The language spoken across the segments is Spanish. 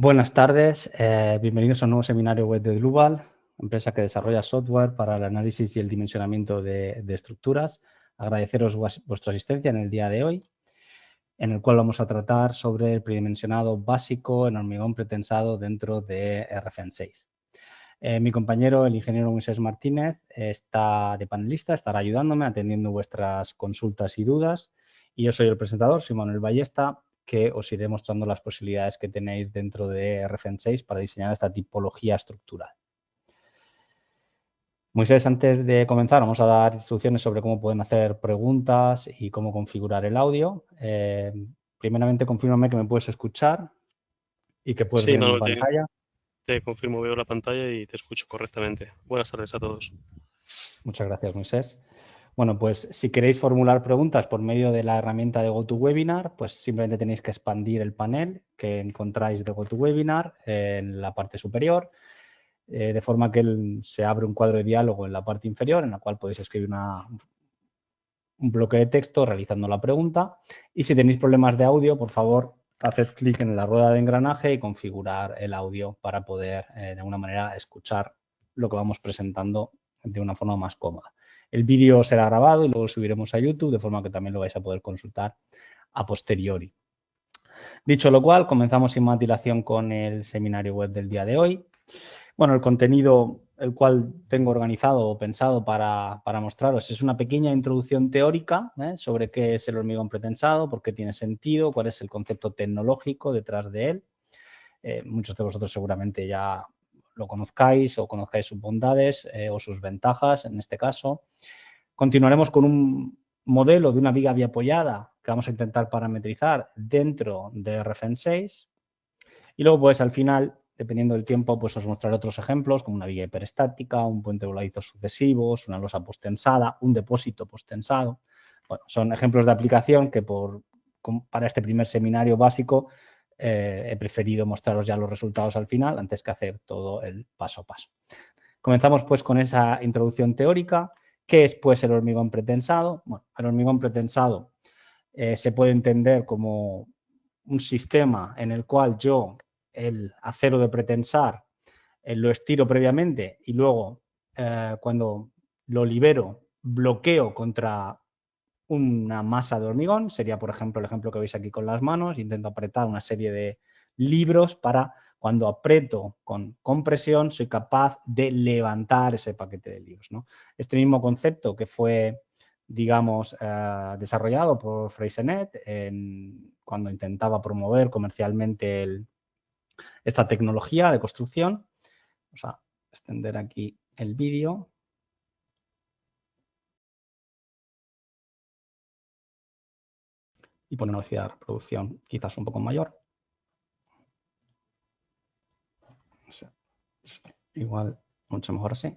Buenas tardes, bienvenidos a un nuevo seminario web de Global, empresa que desarrolla software para el análisis y el dimensionamiento de estructuras. Agradeceros vuestra asistencia en el día de hoy, en el cual vamos a tratar sobre el predimensionado básico en hormigón pretensado dentro de RFEN 6. Mi compañero, el ingeniero Moisés Martínez, está de panelista, estará ayudándome, atendiendo vuestras consultas y dudas. Y yo soy el presentador, soy Manuel Ballesta, que os iré mostrando las posibilidades que tenéis dentro de RFEN 6 para diseñar esta tipología estructural. Moisés, antes de comenzar, vamos a dar instrucciones sobre cómo pueden hacer preguntas y cómo configurar el audio. Primeramente, confírmame que me puedes escuchar y que puedes Sí, ver mi Manuel, pantalla. te confirmo, veo la pantalla y te escucho correctamente. Buenas tardes a todos. Muchas gracias, Moisés. Bueno, pues si queréis formular preguntas por medio de la herramienta de GoToWebinar, pues simplemente tenéis que expandir el panel que encontráis de GoToWebinar en la parte superior, de forma que se abre un cuadro de diálogo en la parte inferior, en la cual podéis escribir un bloque de texto realizando la pregunta. Y si tenéis problemas de audio, por favor, haced clic en la rueda de engranaje y configurar el audio para poder, de alguna manera, escuchar lo que vamos presentando de una forma más cómoda. El vídeo será grabado y luego lo subiremos a YouTube, de forma que también lo vais a poder consultar a posteriori. Dicho lo cual, comenzamos sin más dilación con el seminario web del día de hoy. Bueno, el contenido el cual tengo organizado o pensado para mostraros es una pequeña introducción teórica sobre qué es el hormigón pretensado, por qué tiene sentido, cuál es el concepto tecnológico detrás de él. Muchos de vosotros seguramente ya lo conozcáis o conozcáis sus bondades o sus ventajas en este caso. Continuaremos con un modelo de una viga biapoyada que vamos a intentar parametrizar dentro de RFEN 6. Y luego, pues al final, dependiendo del tiempo, pues os mostraré otros ejemplos, como una viga hiperestática, un puente voladizo sucesivos, una losa posttensada, un depósito posttensado. Bueno, son ejemplos de aplicación que para este primer seminario básico he preferido mostraros ya los resultados al final antes que hacer todo el paso a paso. Comenzamos pues con esa introducción teórica. ¿Qué es pues el hormigón pretensado? Bueno, el hormigón pretensado se puede entender como un sistema en el cual yo el acero de pretensar lo estiro previamente y luego cuando lo libero bloqueo contra una masa de hormigón. Sería, por ejemplo, el ejemplo que veis aquí con las manos. Intento apretar una serie de libros para cuando aprieto con compresión soy capaz de levantar ese paquete de libros, ¿no? Este mismo concepto que fue, digamos, desarrollado por Freysenet cuando intentaba promover comercialmente esta tecnología de construcción. Vamos a extender aquí el vídeo. Y poner una velocidad de reproducción quizás un poco mayor. Igual, mucho mejor así.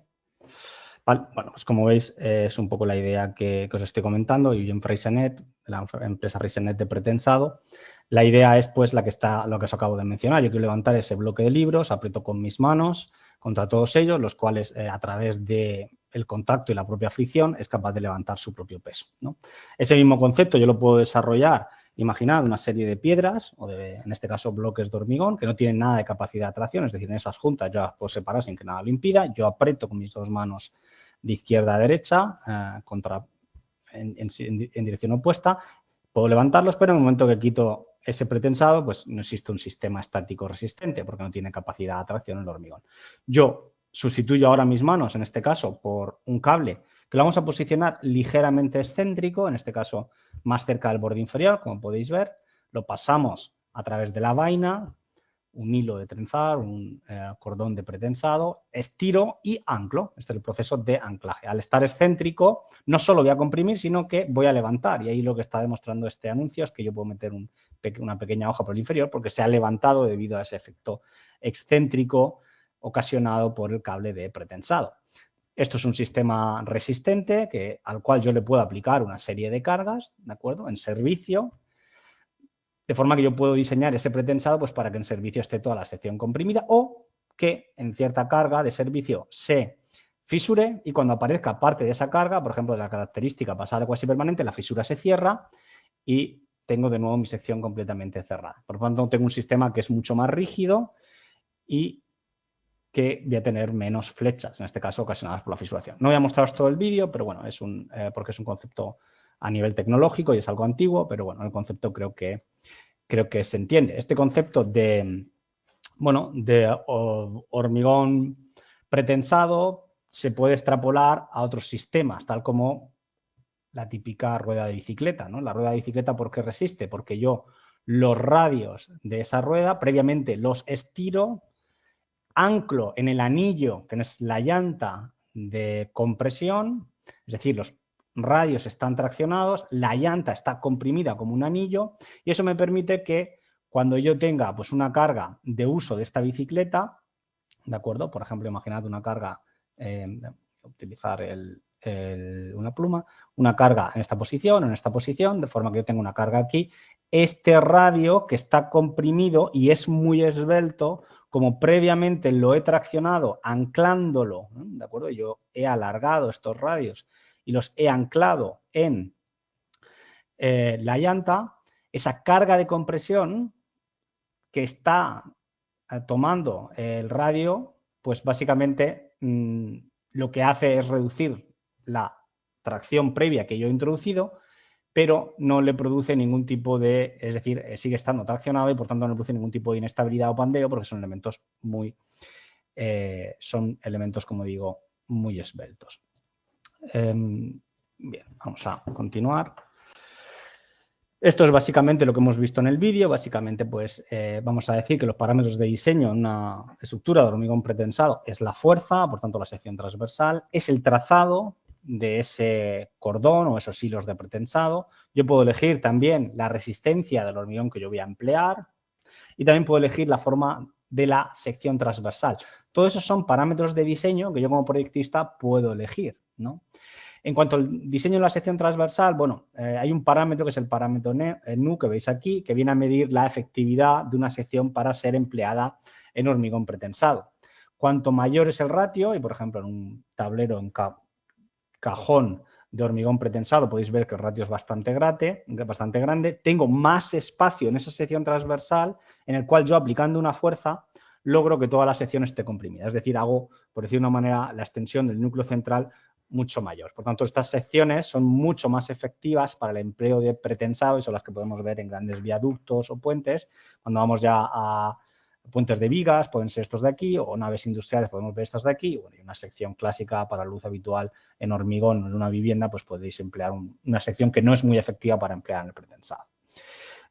Vale, bueno, pues como veis, es un poco la idea que os estoy comentando. Y en Freysenet, la empresa Freysenet de pretensado, la idea es pues lo que os acabo de mencionar. Yo quiero levantar ese bloque de libros, aprieto con mis manos contra todos ellos, los cuales a través del contacto y la propia fricción es capaz de levantar su propio peso, ¿no? Ese mismo concepto yo lo puedo desarrollar. Imaginad una serie de piedras, o en este caso bloques de hormigón, que no tienen nada de capacidad de atracción, es decir, en esas juntas yo las puedo separar sin que nada lo impida. Yo aprieto con mis dos manos de izquierda a derecha en dirección opuesta. Puedo levantarlos, pero en el momento que quito ese pretensado, pues no existe un sistema estático resistente porque no tiene capacidad de atracción el hormigón. Yo sustituyo ahora mis manos, en este caso, por un cable que lo vamos a posicionar ligeramente excéntrico, en este caso más cerca del borde inferior, como podéis ver. Lo pasamos a través de la vaina, un hilo de trenzar, un cordón de pretensado, estiro y anclo. Este es el proceso de anclaje. Al estar excéntrico, no solo voy a comprimir, sino que voy a levantar. Y ahí lo que está demostrando este anuncio es que yo puedo meter una pequeña hoja por el inferior porque se ha levantado debido a ese efecto excéntrico ocasionado por el cable de pretensado. Esto es un sistema resistente al cual yo le puedo aplicar una serie de cargas, ¿de acuerdo? En servicio, de forma que yo puedo diseñar ese pretensado pues, para que en servicio esté toda la sección comprimida o que en cierta carga de servicio se fisure y cuando aparezca parte de esa carga, por ejemplo, de la característica pasada cuasi permanente, la fisura se cierra y tengo de nuevo mi sección completamente cerrada. Por lo tanto, tengo un sistema que es mucho más rígido y que voy a tener menos flechas, en este caso ocasionadas por la fisuración. No voy a mostraros todo el vídeo, pero bueno, porque es un concepto a nivel tecnológico y es algo antiguo, pero bueno, el concepto creo que se entiende. Este concepto de hormigón pretensado se puede extrapolar a otros sistemas, tal como la típica rueda de bicicleta, ¿no? La rueda de bicicleta, ¿por qué resiste? Porque yo los radios de esa rueda previamente los estiro, anclo en el anillo, que es la llanta de compresión, es decir, los radios están traccionados, la llanta está comprimida como un anillo y eso me permite que cuando yo tenga pues una carga de uso de esta bicicleta, ¿de acuerdo? Por ejemplo, imaginad una carga, utilizar una pluma, una carga en esta posición, de forma que yo tengo una carga aquí. Este radio que está comprimido y es muy esbelto, como previamente lo he traccionado anclándolo, ¿no? ¿De acuerdo? Yo he alargado estos radios y los he anclado en la llanta, esa carga de compresión que está tomando el radio, pues básicamente lo que hace es reducir la tracción previa que yo he introducido, pero no le produce ningún tipo de, es decir, sigue estando traccionado y por tanto no le produce ningún tipo de inestabilidad o pandeo porque son elementos como digo, muy esbeltos. Bien, vamos a continuar. Esto es básicamente lo que hemos visto en el vídeo. Básicamente, pues vamos a decir que los parámetros de diseño en una estructura de hormigón pretensado es la fuerza, por tanto la sección transversal, es el trazado de ese cordón o esos hilos de pretensado. Yo puedo elegir también la resistencia del hormigón que yo voy a emplear y también puedo elegir la forma de la sección transversal. Todos esos son parámetros de diseño que yo como proyectista puedo elegir, ¿no? En cuanto al diseño de la sección transversal, bueno, hay un parámetro que es el parámetro NU que veis aquí, que viene a medir la efectividad de una sección para ser empleada en hormigón pretensado. Cuanto mayor es el ratio, y por ejemplo en un tablero en cajón de hormigón pretensado podéis ver que el ratio es bastante grande, tengo más espacio en esa sección transversal en el cual yo aplicando una fuerza logro que toda la sección esté comprimida. Es decir, hago, por decir de una manera, la extensión del núcleo central mucho mayor. Por tanto, estas secciones son mucho más efectivas para el empleo de pretensado y son las que podemos ver en grandes viaductos o puentes. Cuando vamos ya a puentes de vigas, pueden ser estos de aquí, o naves industriales, podemos ver estas de aquí. Bueno, y una sección clásica para luz habitual en hormigón en una vivienda, pues podéis emplear una sección que no es muy efectiva para emplear en el pretensado.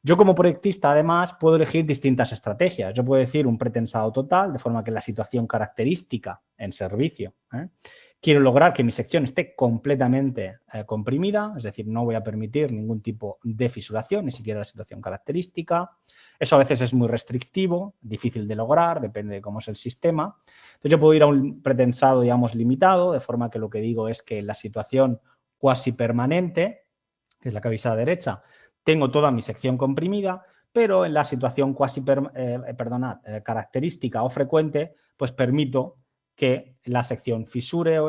Yo como proyectista, además, puedo elegir distintas estrategias. Yo puedo decir un pretensado total, de forma que la situación característica en servicio, quiero lograr que mi sección esté completamente comprimida, es decir, no voy a permitir ningún tipo de fisuración, ni siquiera la situación característica. Eso a veces es muy restrictivo, difícil de lograr, depende de cómo es el sistema. Entonces yo puedo ir a un pretensado, digamos, limitado, de forma que lo que digo es que la situación cuasi permanente, que es la que veis a la derecha, tengo toda mi sección comprimida, pero en la situación característica o frecuente, pues permito que la sección fisure,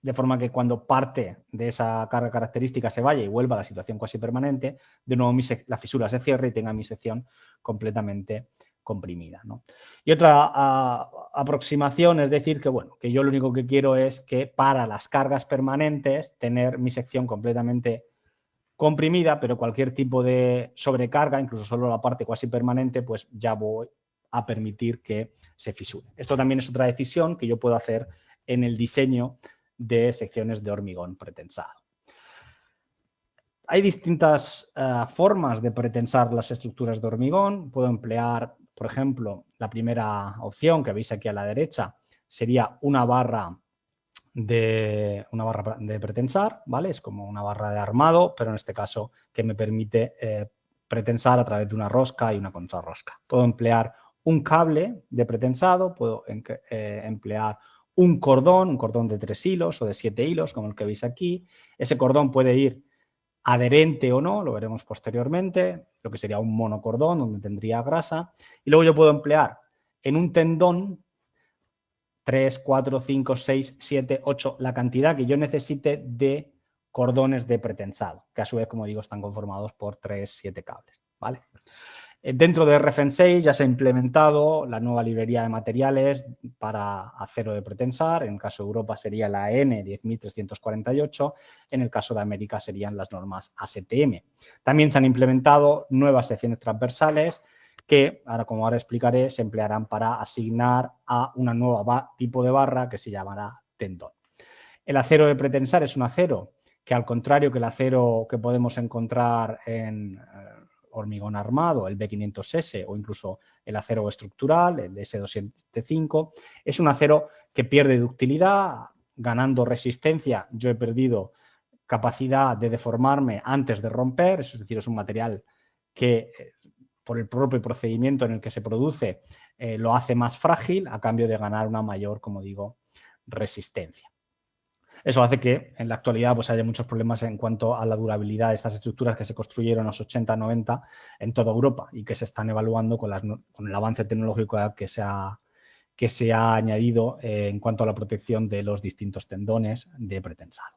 de forma que cuando parte de esa carga característica se vaya y vuelva a la situación cuasi permanente, de nuevo la fisura se cierre y tenga mi sección completamente comprimida, ¿no? Y otra aproximación es decir que, bueno, que yo lo único que quiero es que para las cargas permanentes tener mi sección completamente comprimida, pero cualquier tipo de sobrecarga, incluso solo la parte cuasi permanente, pues ya voy a permitir que se fisure. Esto también es otra decisión que yo puedo hacer en el diseño de secciones de hormigón pretensado. Hay distintas formas de pretensar las estructuras de hormigón. Puedo emplear, por ejemplo, la primera opción que veis aquí a la derecha sería una barra de pretensar, ¿vale? Es como una barra de armado, pero en este caso que me permite pretensar a través de una rosca y una contrarrosca. Puedo emplear un cable de pretensado, puedo emplear un cordón de 3 hilos o de 7 hilos, como el que veis aquí. Ese cordón puede ir adherente o no, lo veremos posteriormente, lo que sería un monocordón donde tendría grasa. Y luego yo puedo emplear en un tendón 3, 4, 5, 6, 7, 8, la cantidad que yo necesite de cordones de pretensado, que a su vez, como digo, están conformados por 7 cables, ¿vale? Dentro de RFN6 ya se ha implementado la nueva librería de materiales para acero de pretensar. En el caso de Europa sería la EN 10348, en el caso de América serían las normas ASTM. También se han implementado nuevas secciones transversales que, como ahora explicaré, se emplearán para asignar a una nueva tipo de barra que se llamará tendón. El acero de pretensar es un acero que, al contrario que el acero que podemos encontrar en hormigón armado, el B500S o incluso el acero estructural, el S275, es un acero que pierde ductilidad, ganando resistencia. Yo he perdido capacidad de deformarme antes de romper, es decir, es un material que por el propio procedimiento en el que se produce lo hace más frágil a cambio de ganar una mayor, como digo, resistencia. Eso hace que en la actualidad pues haya muchos problemas en cuanto a la durabilidad de estas estructuras que se construyeron en los 80-90 en toda Europa y que se están evaluando con el avance tecnológico que se ha añadido en cuanto a la protección de los distintos tendones de pretensado.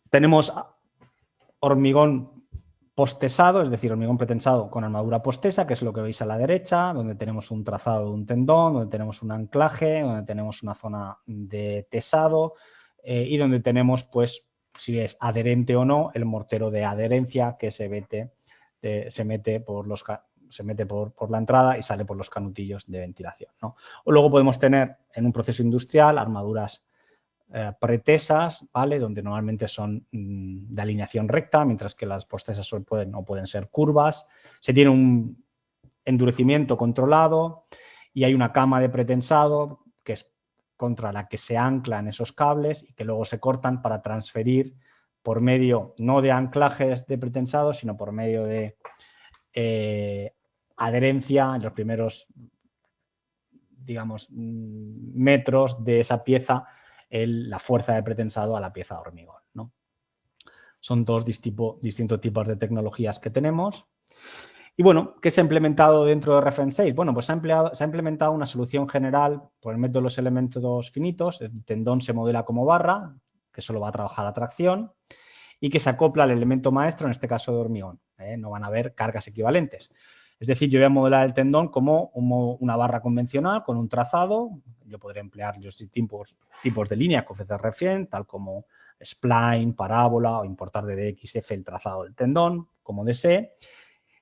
Tenemos hormigón postesado, es decir, hormigón pretensado con armadura postesa, que es lo que veis a la derecha, donde tenemos un trazado de un tendón, donde tenemos un anclaje, donde tenemos una zona de tesado y donde tenemos, pues, si es adherente o no, el mortero de adherencia que se mete por la entrada y sale por los canutillos de ventilación, ¿no? O luego podemos tener en un proceso industrial armaduras pretesas, ¿vale? Donde normalmente son de alineación recta, mientras que las postesas pueden ser curvas. Se tiene un endurecimiento controlado y hay una cama de pretensado que es contra la que se anclan esos cables y que luego se cortan para transferir por medio no de anclajes de pretensado, sino por medio de adherencia en los primeros, digamos, metros de esa pieza, la fuerza de pretensado a la pieza de hormigón, ¿no? Son dos distintos tipos de tecnologías que tenemos. Y bueno, ¿qué se ha implementado dentro de RFN6? Bueno, pues se ha implementado una solución general por el método de los elementos finitos. El tendón se modela como barra, que solo va a trabajar a tracción, y que se acopla al elemento maestro, en este caso de hormigón. No van a haber cargas equivalentes. Es decir, yo voy a modelar el tendón como una barra convencional con un trazado. Yo podré emplear los tipos de línea que ofrece RFN, tal como spline, parábola o importar de DXF el trazado del tendón, como desee.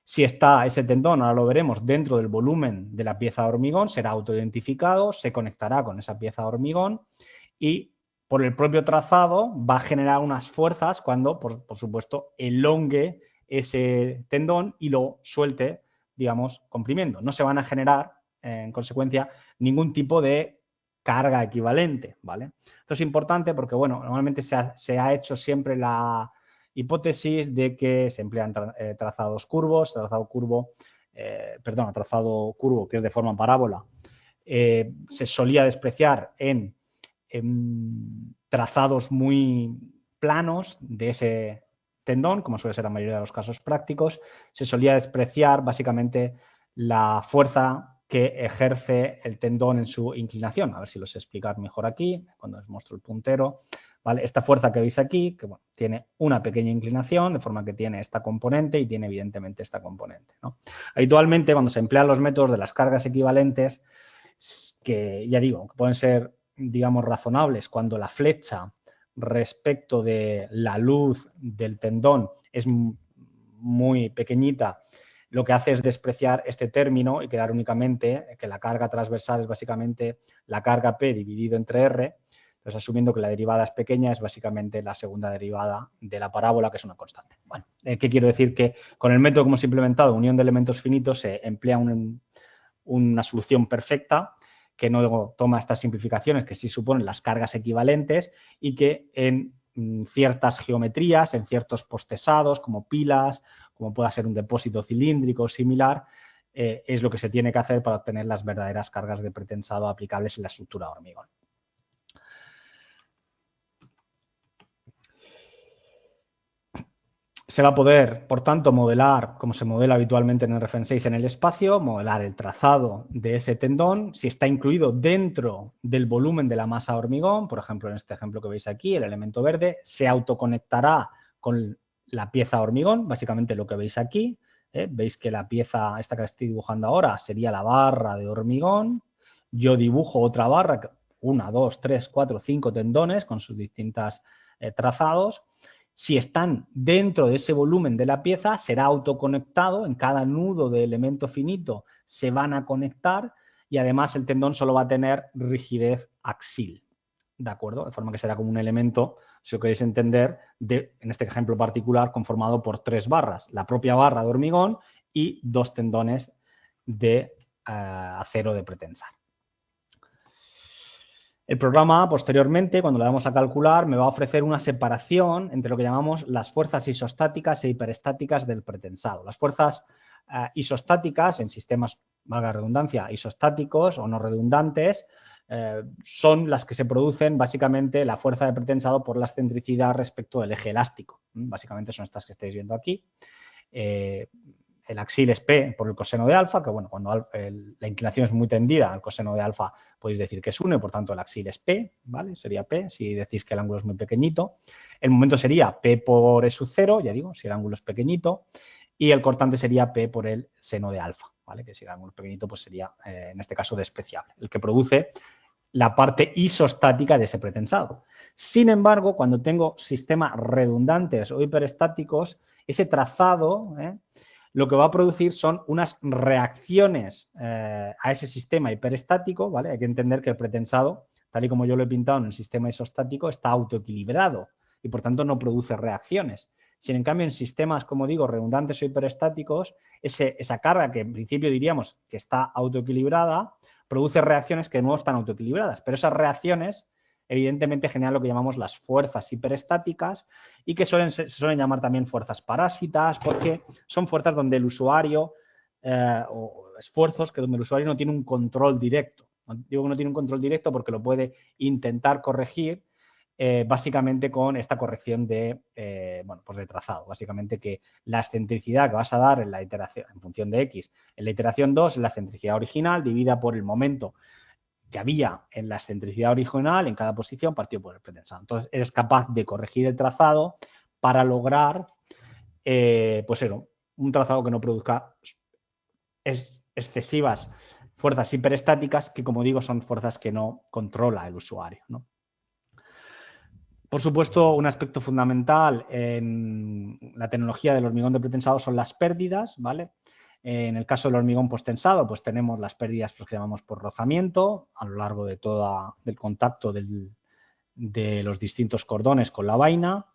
Si está ese tendón, ahora lo veremos, dentro del volumen de la pieza de hormigón, será autoidentificado, se conectará con esa pieza de hormigón y por el propio trazado va a generar unas fuerzas cuando, por supuesto, elongue ese tendón y lo suelte, digamos, comprimiendo. No se van a generar, en consecuencia, ningún tipo de carga equivalente, ¿vale? Esto es importante porque, bueno, normalmente se ha hecho siempre la hipótesis de que se emplean trazados curvos, trazado curvo, que es de forma parábola, se solía despreciar en trazados muy planos de ese tendón, como suele ser la mayoría de los casos prácticos. Se solía despreciar básicamente la fuerza que ejerce el tendón en su inclinación. A ver si lo sé explicar mejor aquí, cuando os muestro el puntero. ¿Vale? Esta fuerza que veis aquí, que bueno, tiene una pequeña inclinación, de forma que tiene esta componente y tiene evidentemente esta componente, ¿no? Habitualmente, cuando se emplean los métodos de las cargas equivalentes, que ya digo, que pueden ser, digamos, razonables cuando la flecha respecto de la luz del tendón es muy pequeñita, lo que hace es despreciar este término y quedar únicamente que la carga transversal es básicamente la carga P dividido entre R. Entonces, asumiendo que la derivada es pequeña, es básicamente la segunda derivada de la parábola, que es una constante. Bueno, ¿qué quiero decir? Que con el método que hemos implementado, unión de elementos finitos, se emplea una solución perfecta que no toma estas simplificaciones que sí suponen las cargas equivalentes y que en ciertas geometrías, en ciertos postesados, como pilas, como pueda ser un depósito cilíndrico o similar, es lo que se tiene que hacer para obtener las verdaderas cargas de pretensado aplicables en la estructura de hormigón. Se va a poder, por tanto, modelar, como se modela habitualmente en el RFN6 en el espacio, modelar el trazado de ese tendón, si está incluido dentro del volumen de la masa de hormigón, por ejemplo, en este ejemplo que veis aquí, el elemento verde, se autoconectará con la pieza de hormigón, básicamente lo que veis aquí. Veis que la pieza, esta que estoy dibujando ahora, sería la barra de hormigón. Yo dibujo otra barra, 1, 2, 3, 4, 5 tendones con sus distintos trazados. Si están dentro de ese volumen de la pieza, será autoconectado. En cada nudo de elemento finito se van a conectar y además el tendón solo va a tener rigidez axil. ¿De acuerdo? De forma que será como un elemento, si lo queréis entender, en este ejemplo particular, conformado por 3 barras. La propia barra de hormigón y 2 tendones de acero de pretensar. El programa, posteriormente, cuando le damos a calcular, me va a ofrecer una separación entre lo que llamamos las fuerzas isostáticas e hiperestáticas del pretensado. Las fuerzas isostáticas, en sistemas, valga la redundancia, isostáticos o no redundantes, son las que se producen básicamente la fuerza de pretensado por la excentricidad respecto del eje elástico. Básicamente son estas que estáis viendo aquí. El axil es P por el coseno de alfa, que bueno, cuando la inclinación es muy tendida, el coseno de alfa podéis decir que es 1 y por tanto el axil es P, ¿vale? Sería P si decís que el ángulo es muy pequeñito. El momento sería P por E sub 0, ya digo, si el ángulo es pequeñito. Y el cortante sería P por el seno de alfa, ¿vale? Que si el ángulo es pequeñito, pues sería, en este caso, despreciable, el que produce la parte isostática de ese pretensado. Sin embargo, cuando tengo sistemas redundantes o hiperestáticos, ese trazado, lo que va a producir son unas reacciones a ese sistema hiperestático, ¿vale? Hay que entender que el pretensado, tal y como yo lo he pintado en el sistema isostático, está autoequilibrado y por tanto no produce reacciones. Si en cambio en sistemas, como digo, redundantes o hiperestáticos, esa carga que en principio diríamos que está autoequilibrada, produce reacciones que de nuevo están autoequilibradas, pero esas reacciones evidentemente generan lo que llamamos las fuerzas hiperestáticas y que se suelen llamar también fuerzas parásitas porque son fuerzas donde el usuario o esfuerzos que donde el usuario no tiene un control directo. Digo que no tiene un control directo porque lo puede intentar corregir básicamente con esta corrección de, pues de trazado. Básicamente que la excentricidad que vas a dar en la iteración, en función de X, en la iteración 2 es la excentricidad original dividida por el momento que había en la excentricidad original en cada posición partido por el pretensado. Entonces, eres capaz de corregir el trazado para lograr, pues un trazado que no produzca excesivas fuerzas hiperestáticas que, como digo, son fuerzas que no controla el usuario, ¿no? Por supuesto, un aspecto fundamental en la tecnología del hormigón de pretensado son las pérdidas, ¿vale? En el caso del hormigón posttensado, pues tenemos las pérdidas que llamamos por rozamiento a lo largo de del contacto de los distintos cordones con la vaina.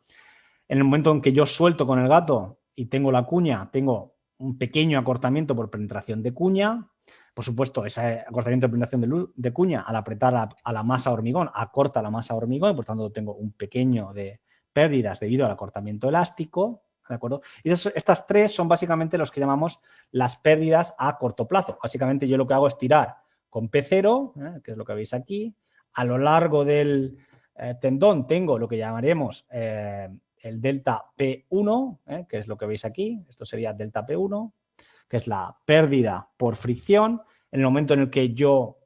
En el momento en que yo suelto con el gato y tengo la cuña, tengo un pequeño acortamiento por penetración de cuña. Por supuesto, ese acortamiento de penetración de cuña al apretar a la masa hormigón acorta la masa hormigón y por tanto tengo un pequeño de pérdidas debido al acortamiento elástico. ¿De acuerdo? Y estas tres son básicamente los que llamamos las pérdidas a corto plazo. Básicamente yo lo que hago es tirar con P0, que es lo que veis aquí. A lo largo del tendón tengo lo que llamaremos el delta P1, que es lo que veis aquí. Esto sería delta P1, que es la pérdida por fricción. En el momento en el que yo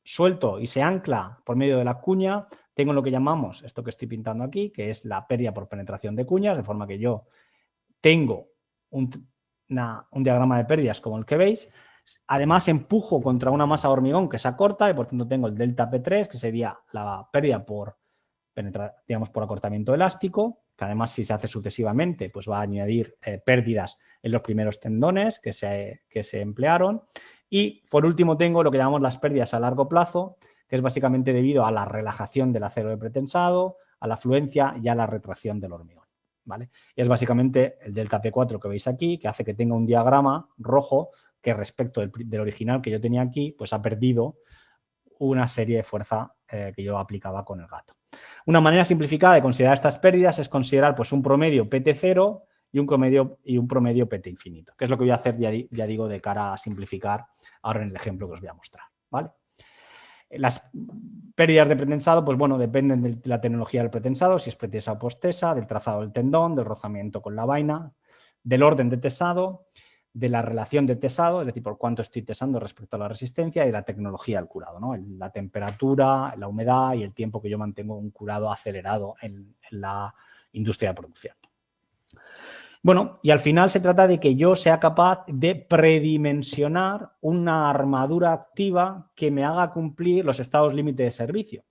suelto y se ancla por medio de la cuña, tengo lo que llamamos, esto que estoy pintando aquí, que es la pérdida por penetración de cuñas, de forma que yo tengo un diagrama de pérdidas como el que veis. Además, empujo contra una masa de hormigón que se acorta y por tanto tengo el delta P3, que sería la pérdida por por acortamiento elástico, que además si se hace sucesivamente, pues va a añadir pérdidas en los primeros tendones que se emplearon. Y por último tengo lo que llamamos las pérdidas a largo plazo, que es básicamente debido a la relajación del acero de pretensado, a la fluencia y a la retracción del hormigón, ¿vale? Y es básicamente el delta P4 que veis aquí, que hace que tenga un diagrama rojo que respecto del original que yo tenía aquí, pues ha perdido una serie de fuerza que yo aplicaba con el gato. Una manera simplificada de considerar estas pérdidas es considerar pues un promedio PT0 y un promedio PT infinito, que es lo que voy a hacer, ya digo, de cara a simplificar ahora en el ejemplo que os voy a mostrar, ¿vale? Las pérdidas de pretensado, pues bueno, dependen de la tecnología del pretensado, si es pretesa o postesa, del trazado del tendón, del rozamiento con la vaina, del orden de tesado, de la relación de tesado, es decir, por cuánto estoy tesando respecto a la resistencia, y de la tecnología del curado, ¿no? La temperatura, la humedad y el tiempo que yo mantengo un curado acelerado en la industria de producción. Bueno, y al final se trata de que yo sea capaz de predimensionar una armadura activa que me haga cumplir los estados límite de servicio.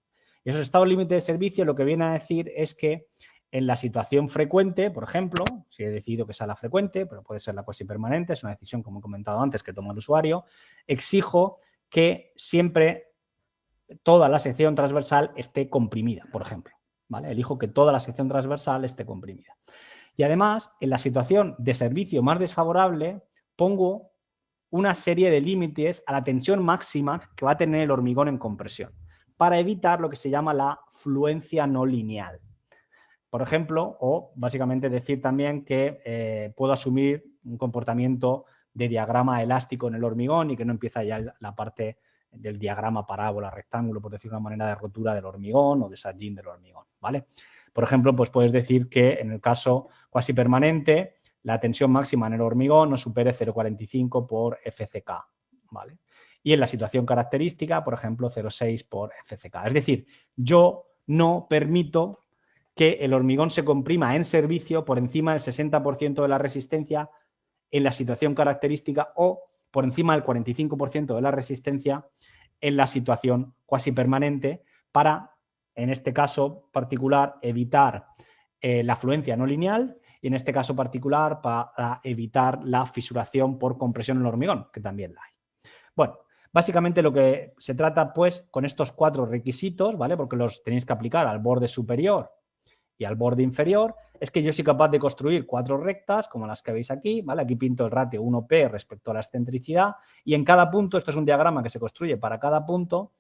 Y esos estados límite de servicio lo que viene a decir es que en la situación frecuente, por ejemplo, si he decidido que sea la frecuente, pero puede ser la cuasi permanente, es una decisión, como he comentado antes, que toma el usuario, exijo que siempre toda la sección transversal esté comprimida, por ejemplo, ¿vale? Elijo que toda la sección transversal esté comprimida. Y además, en la situación de servicio más desfavorable, pongo una serie de límites a la tensión máxima que va a tener el hormigón en compresión, para evitar lo que se llama la fluencia no lineal. Por ejemplo, o básicamente decir también que puedo asumir un comportamiento de diagrama elástico en el hormigón y que no empieza ya la parte del diagrama parábola, rectángulo, por decir una manera, de rotura del hormigón o de sardín del hormigón, ¿vale? Por ejemplo, pues puedes decir que en el caso cuasi permanente, la tensión máxima en el hormigón no supere 0,45 por FCK, ¿vale? Y en la situación característica, por ejemplo, 0,6 por FCK. Es decir, yo no permito que el hormigón se comprima en servicio por encima del 60% de la resistencia en la situación característica o por encima del 45% de la resistencia en la situación cuasi permanente para, en este caso particular, evitar la fluencia no lineal y en este caso particular para evitar la fisuración por compresión en el hormigón, que también la hay. Bueno, básicamente lo que se trata, pues, con estos 4 requisitos, ¿vale? Porque los tenéis que aplicar al borde superior y al borde inferior, es que yo soy capaz de construir 4 rectas, como las que veis aquí, ¿vale? Aquí pinto el ratio 1P respecto a la excentricidad, y en cada punto, esto es un diagrama que se construye para cada punto,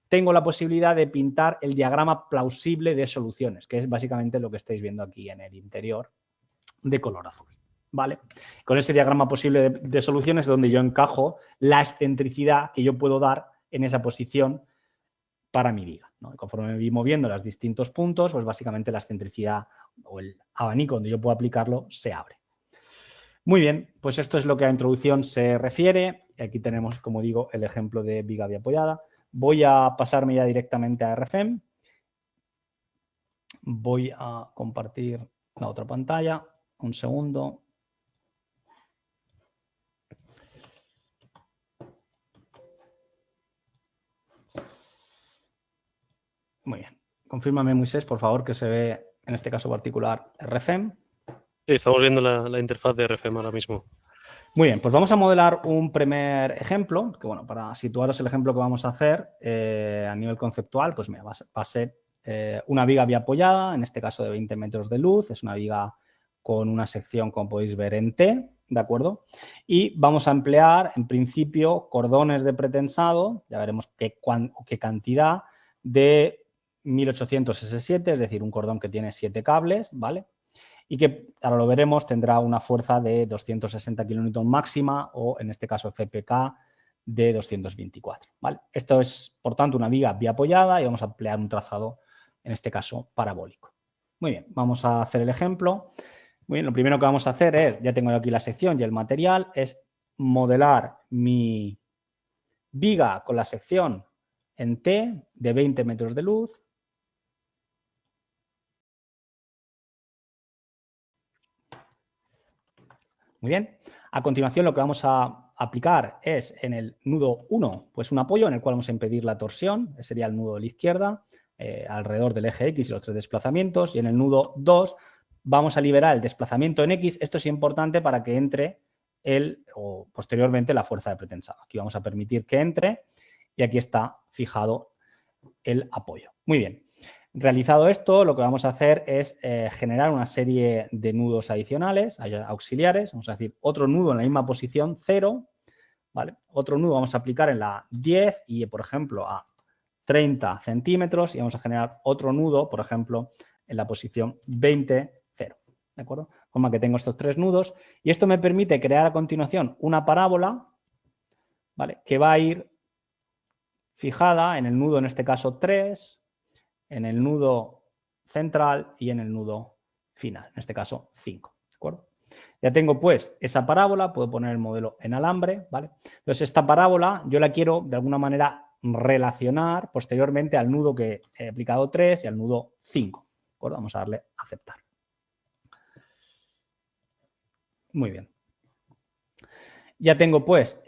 tengo la posibilidad de pintar el diagrama plausible de soluciones, que es básicamente lo que estáis viendo aquí en el interior de color azul, ¿vale? Con ese diagrama posible de soluciones es donde yo encajo la excentricidad que yo puedo dar en esa posición para mi viga, ¿no? Conforme me voy moviendo los distintos puntos, pues básicamente la excentricidad o el abanico donde yo puedo aplicarlo se abre. Muy bien, pues esto es lo que a introducción se refiere. Aquí tenemos, como digo, el ejemplo de viga biapoyada. Voy a pasarme ya directamente a RFEM. Voy a compartir la otra pantalla. Un segundo. Muy bien. Confírmame, Moisés, por favor, que se ve, en este caso particular, RFEM. Sí, estamos viendo la interfaz de RFM ahora mismo. Muy bien, pues vamos a modelar un primer ejemplo, que bueno, para situaros el ejemplo que vamos a hacer a nivel conceptual, pues mira, va a ser una viga biapoyada, en este caso de 20 metros de luz, es una viga con una sección, como podéis ver, en T, ¿de acuerdo? Y vamos a emplear, en principio, cordones de pretensado, ya veremos qué cantidad, de 1800 S7, es decir, un cordón que tiene 7 cables, ¿vale? Y que, ahora lo veremos, tendrá una fuerza de 260 kN máxima o, en este caso, CPK de 224. ¿Vale? Esto es, por tanto, una viga biapoyada y vamos a emplear un trazado, en este caso, parabólico. Muy bien, vamos a hacer el ejemplo. Muy bien, lo primero que vamos a hacer es, ya tengo aquí la sección y el material, es modelar mi viga con la sección en T de 20 metros de luz. Muy bien. A continuación, lo que vamos a aplicar es en el nudo 1, pues un apoyo en el cual vamos a impedir la torsión, ese sería el nudo de la izquierda, alrededor del eje X y los 3 desplazamientos. Y en el nudo 2 vamos a liberar el desplazamiento en X. Esto es importante para que entre o posteriormente la fuerza de pretensado. Aquí vamos a permitir que entre y aquí está fijado el apoyo. Muy bien. Realizado esto, lo que vamos a hacer es generar una serie de nudos adicionales, auxiliares. Vamos a decir otro nudo en la misma posición, 0. ¿Vale? Otro nudo vamos a aplicar en la 10 y, por ejemplo, a 30 centímetros. Y vamos a generar otro nudo, por ejemplo, en la posición 20, 0. ¿De acuerdo? De forma que tengo estos 3 nudos. Y esto me permite crear a continuación una parábola, ¿vale?, que va a ir fijada en el nudo, en este caso 3, en el nudo central y en el nudo final, en este caso 5. ¿De acuerdo? Ya tengo pues esa parábola, puedo poner el modelo en alambre, ¿vale? Entonces esta parábola yo la quiero de alguna manera relacionar posteriormente al nudo que he aplicado 3 y al nudo 5. ¿De acuerdo? Vamos a darle a aceptar. Muy bien. Ya tengo pues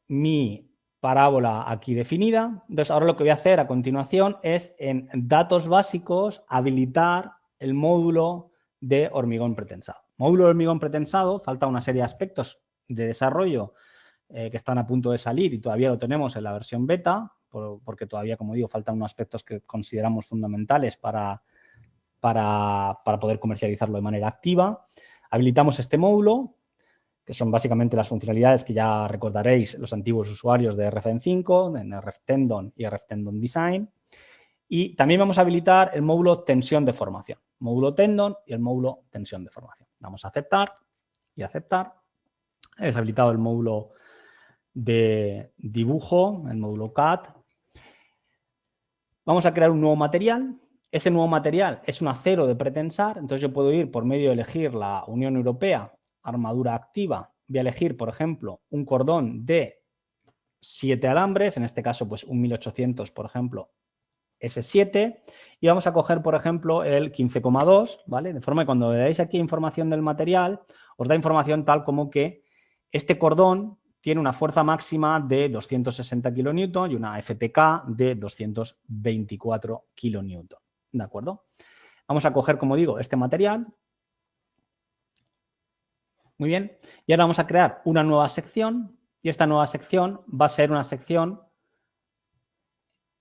mi parábola aquí definida. Entonces ahora lo que voy a hacer a continuación es en datos básicos habilitar el módulo de hormigón pretensado. Módulo de hormigón pretensado, falta una serie de aspectos de desarrollo que están a punto de salir y todavía lo tenemos en la versión beta, porque todavía, como digo, faltan unos aspectos que consideramos fundamentales para poder comercializarlo de manera activa. Habilitamos este módulo, que son básicamente las funcionalidades que ya recordaréis los antiguos usuarios de RFN5, en RFTendon y RFTendon Design. Y también vamos a habilitar el módulo tensión de formación, módulo tendon y el módulo tensión de formación. Vamos a aceptar y aceptar. He deshabilitado el módulo de dibujo, el módulo CAD. Vamos a crear un nuevo material. Ese nuevo material es un acero de pretensar, entonces yo puedo ir por medio de elegir la Unión Europea, armadura activa. Voy a elegir, por ejemplo, un cordón de 7 alambres, en este caso pues un 1800, por ejemplo, S7, y vamos a coger, por ejemplo, el 15,2, ¿vale? De forma que cuando le dais aquí información del material, os da información tal como que este cordón tiene una fuerza máxima de 260 kN y una FTK de 224 kN, ¿de acuerdo? Vamos a coger, como digo, este material. Muy bien. Y ahora vamos a crear una nueva sección y esta nueva sección va a ser una sección,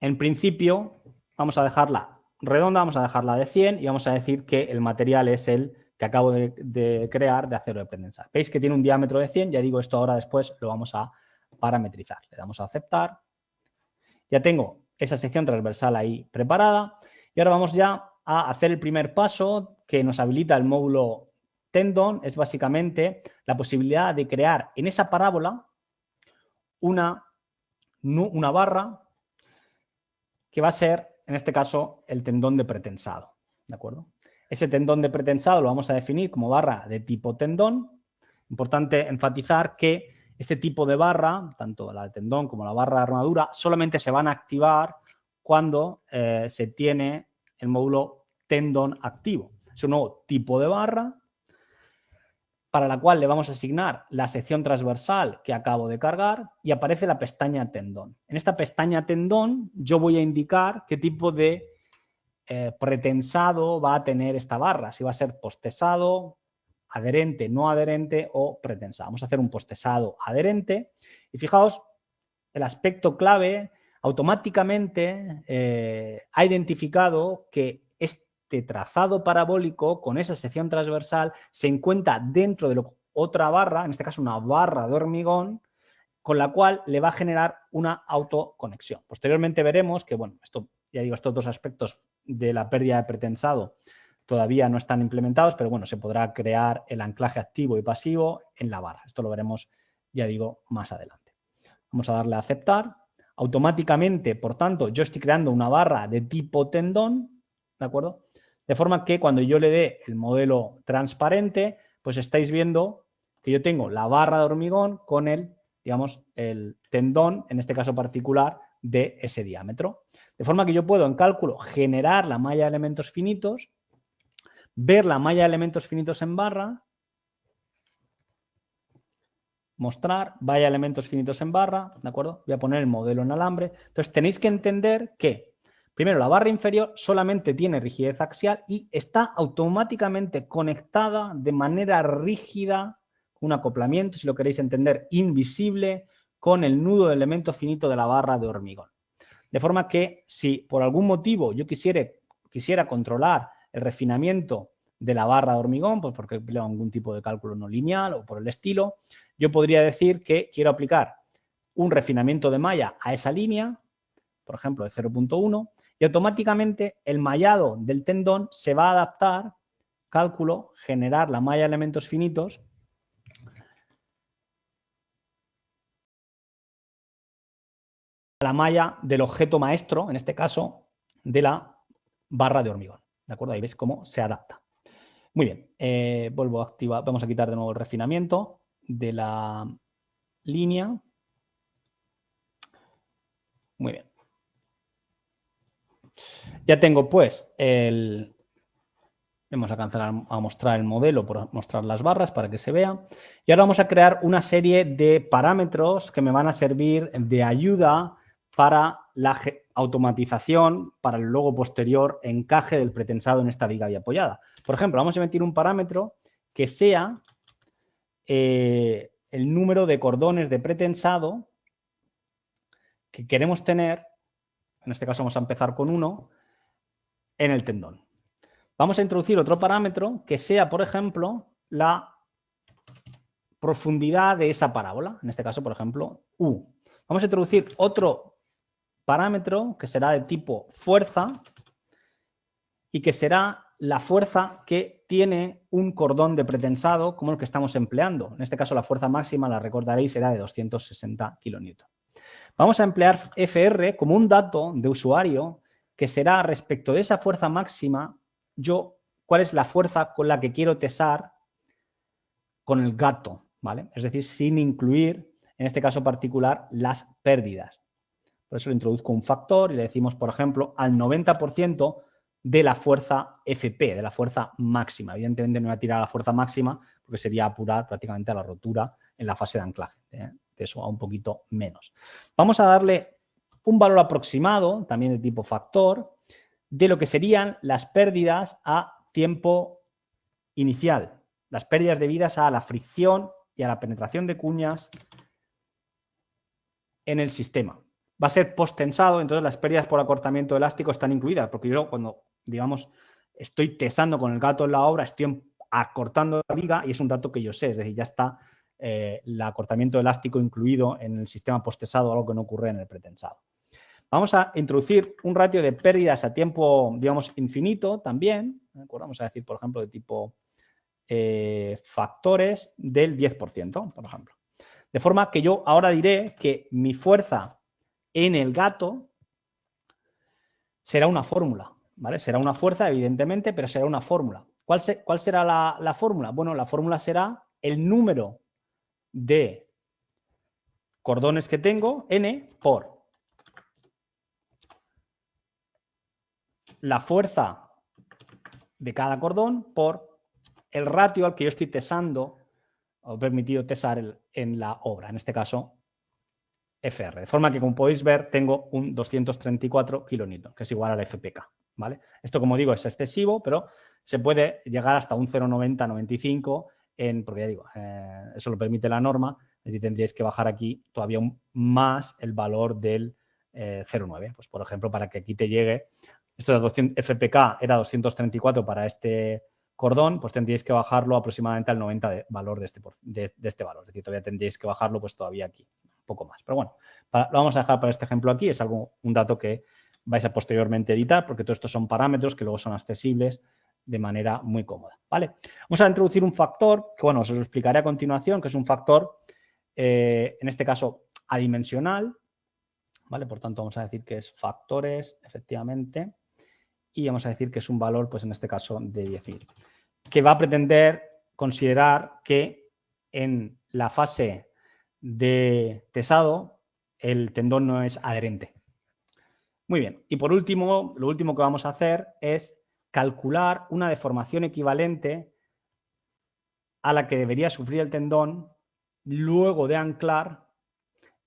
en principio, vamos a dejarla redonda, vamos a dejarla de 100 y vamos a decir que el material es el que acabo de crear de acero de pretensar. Veis que tiene un diámetro de 100, ya digo, esto ahora después lo vamos a parametrizar. Le damos a aceptar. Ya tengo esa sección transversal ahí preparada y ahora vamos ya a hacer el primer paso que nos habilita el módulo tendon, es básicamente la posibilidad de crear en esa parábola una barra que va a ser, en este caso, el tendón de pretensado, ¿de acuerdo? Ese tendón de pretensado lo vamos a definir como barra de tipo tendón. Importante enfatizar que este tipo de barra, tanto la de tendón como la barra de armadura, solamente se van a activar cuando se tiene el módulo tendón activo. Es un nuevo tipo de barra para la cual le vamos a asignar la sección transversal que acabo de cargar y aparece la pestaña tendón. En esta pestaña tendón yo voy a indicar qué tipo de pretensado va a tener esta barra, si va a ser postesado, adherente, no adherente o pretensado. Vamos a hacer un postesado adherente y fijaos, el aspecto clave automáticamente ha identificado que este trazado parabólico con esa sección transversal se encuentra dentro de otra barra, en este caso una barra de hormigón, con la cual le va a generar una autoconexión. Posteriormente veremos que, bueno, esto, ya digo, estos dos aspectos de la pérdida de pretensado todavía no están implementados, pero bueno, se podrá crear el anclaje activo y pasivo en la barra. Esto lo veremos, ya digo, más adelante. Vamos a darle a aceptar. Automáticamente, por tanto, yo estoy creando una barra de tipo tendón, ¿de acuerdo? De forma que cuando yo le dé el modelo transparente, pues estáis viendo que yo tengo la barra de hormigón con el, digamos, el tendón, en este caso particular, de ese diámetro. De forma que yo puedo en cálculo generar la malla de elementos finitos, ver la malla de elementos finitos en barra, mostrar, vaya elementos finitos en barra, ¿de acuerdo? Voy a poner el modelo en alambre. Entonces tenéis que entender que, primero, la barra inferior solamente tiene rigidez axial y está automáticamente conectada de manera rígida, un acoplamiento, si lo queréis entender, invisible, con el nudo de elemento finito de la barra de hormigón. De forma que si por algún motivo yo quisiera controlar el refinamiento de la barra de hormigón, pues porque empleo algún tipo de cálculo no lineal o por el estilo, yo podría decir que quiero aplicar un refinamiento de malla a esa línea, por ejemplo, de 0,1, y automáticamente el mallado del tendón se va a adaptar, cálculo, generar la malla de elementos finitos la malla del objeto maestro, en este caso, de la barra de hormigón. ¿De acuerdo? Ahí veis cómo se adapta. Muy bien, vuelvo a activar, vamos a quitar de nuevo el refinamiento de la línea. Muy bien. Ya tengo pues vamos a cancelar a mostrar el modelo por mostrar las barras para que se vea. Y ahora vamos a crear una serie de parámetros que me van a servir de ayuda para la automatización, para el luego posterior encaje del pretensado en esta viga biapoyada. Por ejemplo, vamos a meter un parámetro que sea el número de cordones de pretensado que queremos tener, en este caso vamos a empezar con 1, en el tendón. Vamos a introducir otro parámetro que sea, por ejemplo, la profundidad de esa parábola. En este caso, por ejemplo, U. Vamos a introducir otro parámetro que será de tipo fuerza y que será la fuerza que tiene un cordón de pretensado como el que estamos empleando. En este caso, la fuerza máxima, la recordaréis, será de 260 kN. Vamos a emplear FR como un dato de usuario que será respecto de esa fuerza máxima, cuál es la fuerza con la que quiero tesar con el gato, ¿vale? Es decir, sin incluir, en este caso particular, las pérdidas. Por eso le introduzco un factor y le decimos, por ejemplo, al 90% de la fuerza FP, de la fuerza máxima. Evidentemente no voy a tirar a la fuerza máxima porque sería apurar prácticamente a la rotura en la fase de anclaje. De eso a un poquito menos. Vamos a darle un valor aproximado, también de tipo factor, de lo que serían las pérdidas a tiempo inicial. Las pérdidas debidas a la fricción y a la penetración de cuñas en el sistema. Va a ser post-tensado, entonces las pérdidas por acortamiento elástico están incluidas, porque yo cuando, digamos, estoy tesando con el gato en la obra, estoy acortando la viga y es un dato que yo sé, es decir, ya está el acortamiento elástico incluido en el sistema post-tesado, algo que no ocurre en el pretensado. Vamos a introducir un ratio de pérdidas a tiempo, digamos, infinito también, ¿de acuerdo? Vamos a decir, por ejemplo, de tipo factores del 10%, por ejemplo. De forma que yo ahora diré que mi fuerza en el gato será una fórmula, ¿vale? Será una fuerza, evidentemente, pero será una fórmula. ¿Cuál será la fórmula? Bueno, la fórmula será el número de cordones que tengo, n, por la fuerza de cada cordón por el ratio al que yo estoy tesando o permitido tesar en la obra, en este caso FR. De forma que, como podéis ver, tengo un 234 kN, que es igual al FPK, ¿vale? Esto, como digo, es excesivo, pero se puede llegar hasta un 0,90-95, porque ya digo, eso lo permite la norma, es decir, tendríais que bajar aquí todavía más el valor del 0,9. Pues, por ejemplo, para que aquí te llegue, esto de 200, FPK era 234 para este cordón, pues tendríais que bajarlo aproximadamente al 90 de valor de este valor. Es decir, todavía tendríais que bajarlo pues todavía aquí, un poco más. Pero bueno, lo vamos a dejar para este ejemplo aquí. Es un dato que vais a posteriormente editar porque todos estos son parámetros que luego son accesibles de manera muy cómoda, ¿vale? Vamos a introducir un factor que, bueno, os lo explicaré a continuación, que es un factor, en este caso, adimensional, ¿vale? Por tanto, vamos a decir que es factores, efectivamente, y vamos a decir que es un valor, pues en este caso, de 10.000, que va a pretender considerar que en la fase de tesado el tendón no es adherente. Muy bien, y por último, lo último que vamos a hacer es calcular una deformación equivalente a la que debería sufrir el tendón luego de anclar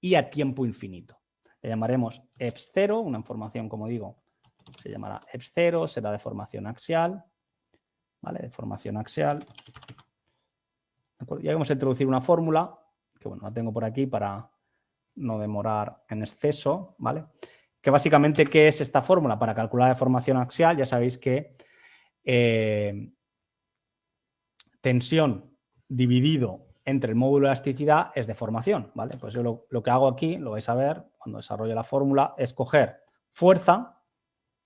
y a tiempo infinito. Le llamaremos EPS0, una información, como digo, se llamará EPS0, será deformación axial, ¿vale? Deformación axial. Ya vamos a introducir una fórmula, que bueno, la tengo por aquí para no demorar en exceso, ¿vale? Que básicamente, ¿qué es esta fórmula? Para calcular la deformación axial, ya sabéis que tensión dividido entre el módulo de elasticidad es deformación, ¿vale? Pues yo lo que hago aquí, lo vais a ver cuando desarrolle la fórmula, es coger fuerza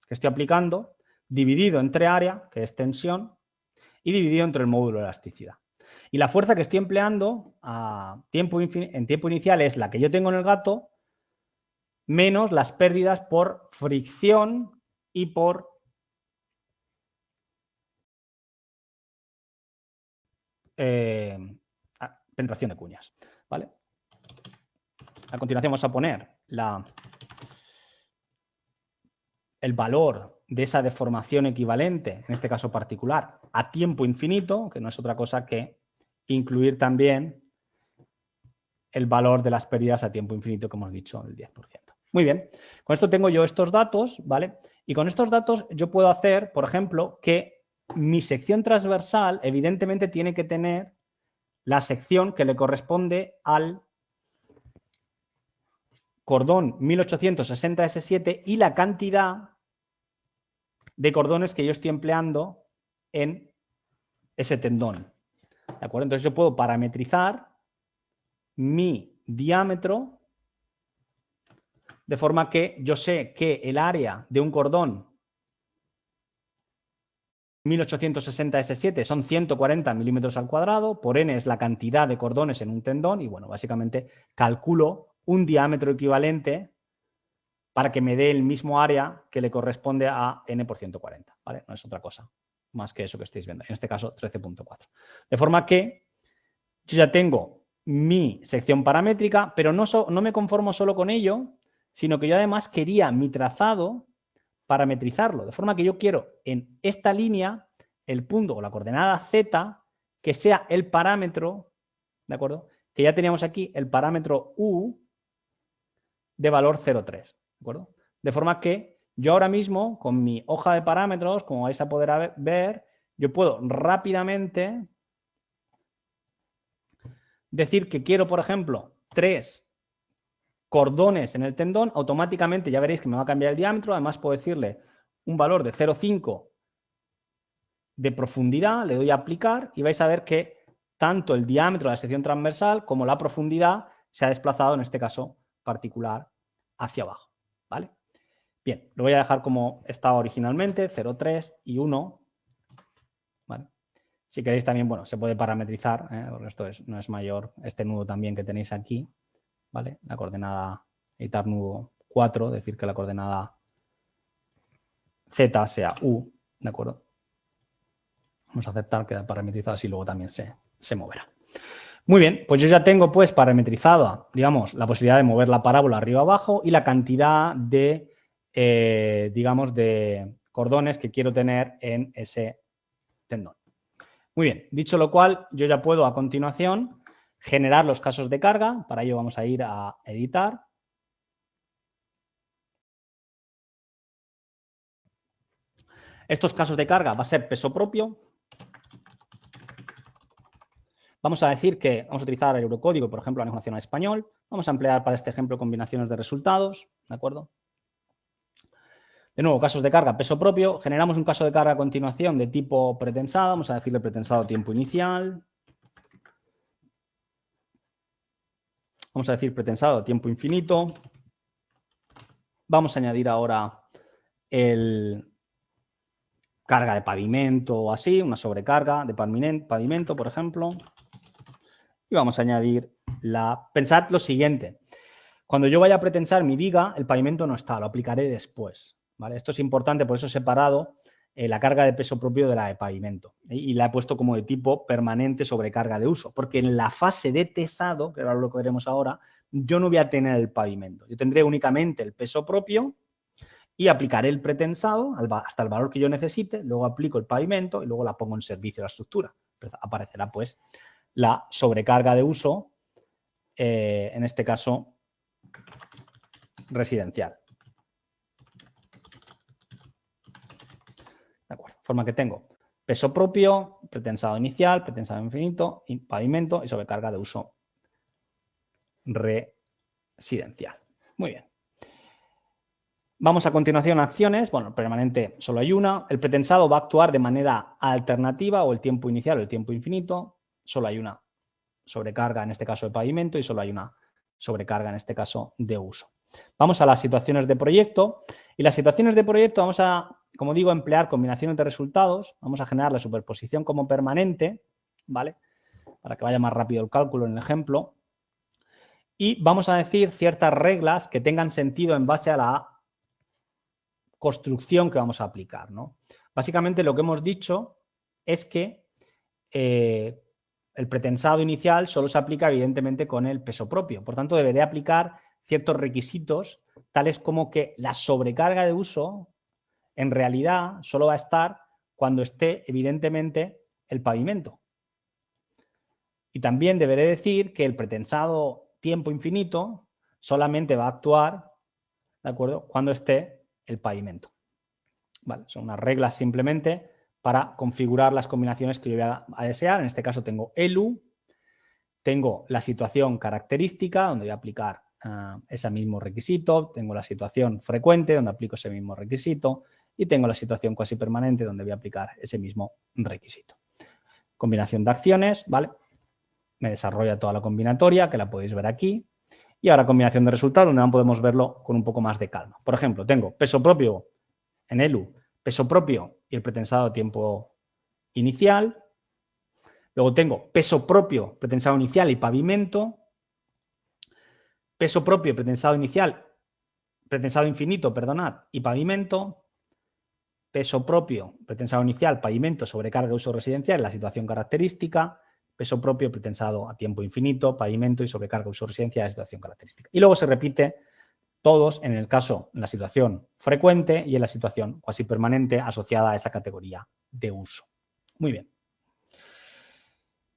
que estoy aplicando, dividido entre área, que es tensión, y dividido entre el módulo de elasticidad. Y la fuerza que estoy empleando en tiempo inicial es la que yo tengo en el gato menos las pérdidas por fricción y por penetración de cuñas, ¿vale? A continuación vamos a poner el valor de esa deformación equivalente, en este caso particular, a tiempo infinito, que no es otra cosa que incluir también el valor de las pérdidas a tiempo infinito, como hemos dicho, el 10%. Muy bien, con esto tengo yo estos datos, ¿vale? Y con estos datos yo puedo hacer, por ejemplo, que mi sección transversal evidentemente tiene que tener la sección que le corresponde al cordón 1860S7 y la cantidad de cordones que yo estoy empleando en ese tendón. ¿De acuerdo? Entonces yo puedo parametrizar mi diámetro de forma que yo sé que el área de un cordón 1860S7 son 140 milímetros al cuadrado, por n es la cantidad de cordones en un tendón y, bueno, básicamente calculo un diámetro equivalente para que me dé el mismo área que le corresponde a n por 140, ¿vale? No es otra cosa más que eso que estáis viendo, en este caso 13.4. De forma que yo ya tengo mi sección paramétrica, pero no me conformo solo con ello, sino que yo además quería mi trazado parametrizarlo, de forma que yo quiero en esta línea el punto o la coordenada z que sea el parámetro, ¿de acuerdo? Que ya teníamos aquí el parámetro u de valor 0,3, ¿de acuerdo? De forma que yo ahora mismo, con mi hoja de parámetros, como vais a poder ver, yo puedo rápidamente decir que quiero, por ejemplo, 3 cordones en el tendón, automáticamente ya veréis que me va a cambiar el diámetro, además puedo decirle un valor de 0,5 de profundidad, le doy a aplicar y vais a ver que tanto el diámetro de la sección transversal como la profundidad se ha desplazado, en este caso particular, hacia abajo, ¿vale? Bien, lo voy a dejar como estaba originalmente, 0,3 y 1, ¿vale? Si queréis también, bueno, se puede parametrizar, porque esto no es mayor, este nudo también que tenéis aquí, ¿vale? La coordenada editar nudo 4, es decir, que la coordenada z sea u, ¿de acuerdo? Vamos a aceptar que parametrizado así luego también se moverá. Muy bien, pues yo ya tengo pues parametrizada, digamos, la posibilidad de mover la parábola arriba abajo y la cantidad de, digamos, de cordones que quiero tener en ese tendón. Muy bien, dicho lo cual, yo ya puedo a continuación generar los casos de carga. Para ello vamos a ir a editar. Estos casos de carga va a ser peso propio. Vamos a decir que vamos a utilizar el eurocódigo, por ejemplo, la lenguaje nacional español. Vamos a emplear para este ejemplo combinaciones de resultados, ¿de acuerdo? De nuevo, casos de carga, peso propio. Generamos un caso de carga a continuación de tipo pretensado. Vamos a decirle pretensado tiempo inicial. Vamos a decir pretensado tiempo infinito. Vamos a añadir ahora el carga de pavimento o así, una sobrecarga de pavimento, por ejemplo. Y vamos a añadir pensad lo siguiente. Cuando yo vaya a pretensar mi viga, el pavimento no está, lo aplicaré después, ¿vale? Esto es importante, por eso he separado la carga de peso propio de la de pavimento. Y la he puesto como de tipo permanente sobrecarga de uso, porque en la fase de tesado, que es lo que veremos ahora, yo no voy a tener el pavimento. Yo tendré únicamente el peso propio y aplicaré el pretensado hasta el valor que yo necesite, luego aplico el pavimento y luego la pongo en servicio de la estructura. Aparecerá pues la sobrecarga de uso, en este caso residencial. De acuerdo, de forma que tengo peso propio, pretensado inicial, pretensado infinito, pavimento y sobrecarga de uso residencial. Muy bien. Vamos a continuación a acciones. Bueno, el permanente solo hay una. El pretensado va a actuar de manera alternativa, o el tiempo inicial o el tiempo infinito. Solo hay una sobrecarga, en este caso de pavimento, y solo hay una sobrecarga, en este caso de uso. Vamos a las situaciones de proyecto. Y las situaciones de proyecto vamos a, como digo, emplear combinaciones de resultados. Vamos a generar la superposición como permanente, ¿vale? Para que vaya más rápido el cálculo en el ejemplo. Y vamos a decir ciertas reglas que tengan sentido en base a la construcción que vamos a aplicar, ¿no? Básicamente lo que hemos dicho es que el pretensado inicial solo se aplica evidentemente con el peso propio. Por tanto, deberé aplicar ciertos requisitos, tales como que la sobrecarga de uso en realidad solo va a estar cuando esté evidentemente el pavimento. Y también deberé decir que el pretensado tiempo infinito solamente va a actuar, ¿de acuerdo?, cuando esté el pavimento. Vale, son unas reglas simplemente para configurar las combinaciones que yo voy a desear. En este caso tengo ELU, tengo la situación característica, donde voy a aplicar ese mismo requisito, tengo la situación frecuente, donde aplico ese mismo requisito, y tengo la situación cuasi permanente, donde voy a aplicar ese mismo requisito. Combinación de acciones, ¿vale? Me desarrolla toda la combinatoria, que la podéis ver aquí. Y ahora combinación de resultados, donde podemos verlo con un poco más de calma. Por ejemplo, tengo peso propio en ELU, peso propio y el pretensado tiempo inicial. Luego tengo peso propio, pretensado inicial y pavimento. Peso propio, pretensado inicial, pretensado infinito, perdonad, y pavimento. Peso propio, pretensado inicial, pavimento, sobrecarga de uso residencial, la situación característica. Peso propio, pretensado a tiempo infinito, pavimento y sobrecarga de uso residencial, la situación característica. Y luego se repite todos en el caso, en la situación frecuente y en la situación cuasi permanente asociada a esa categoría de uso. Muy bien.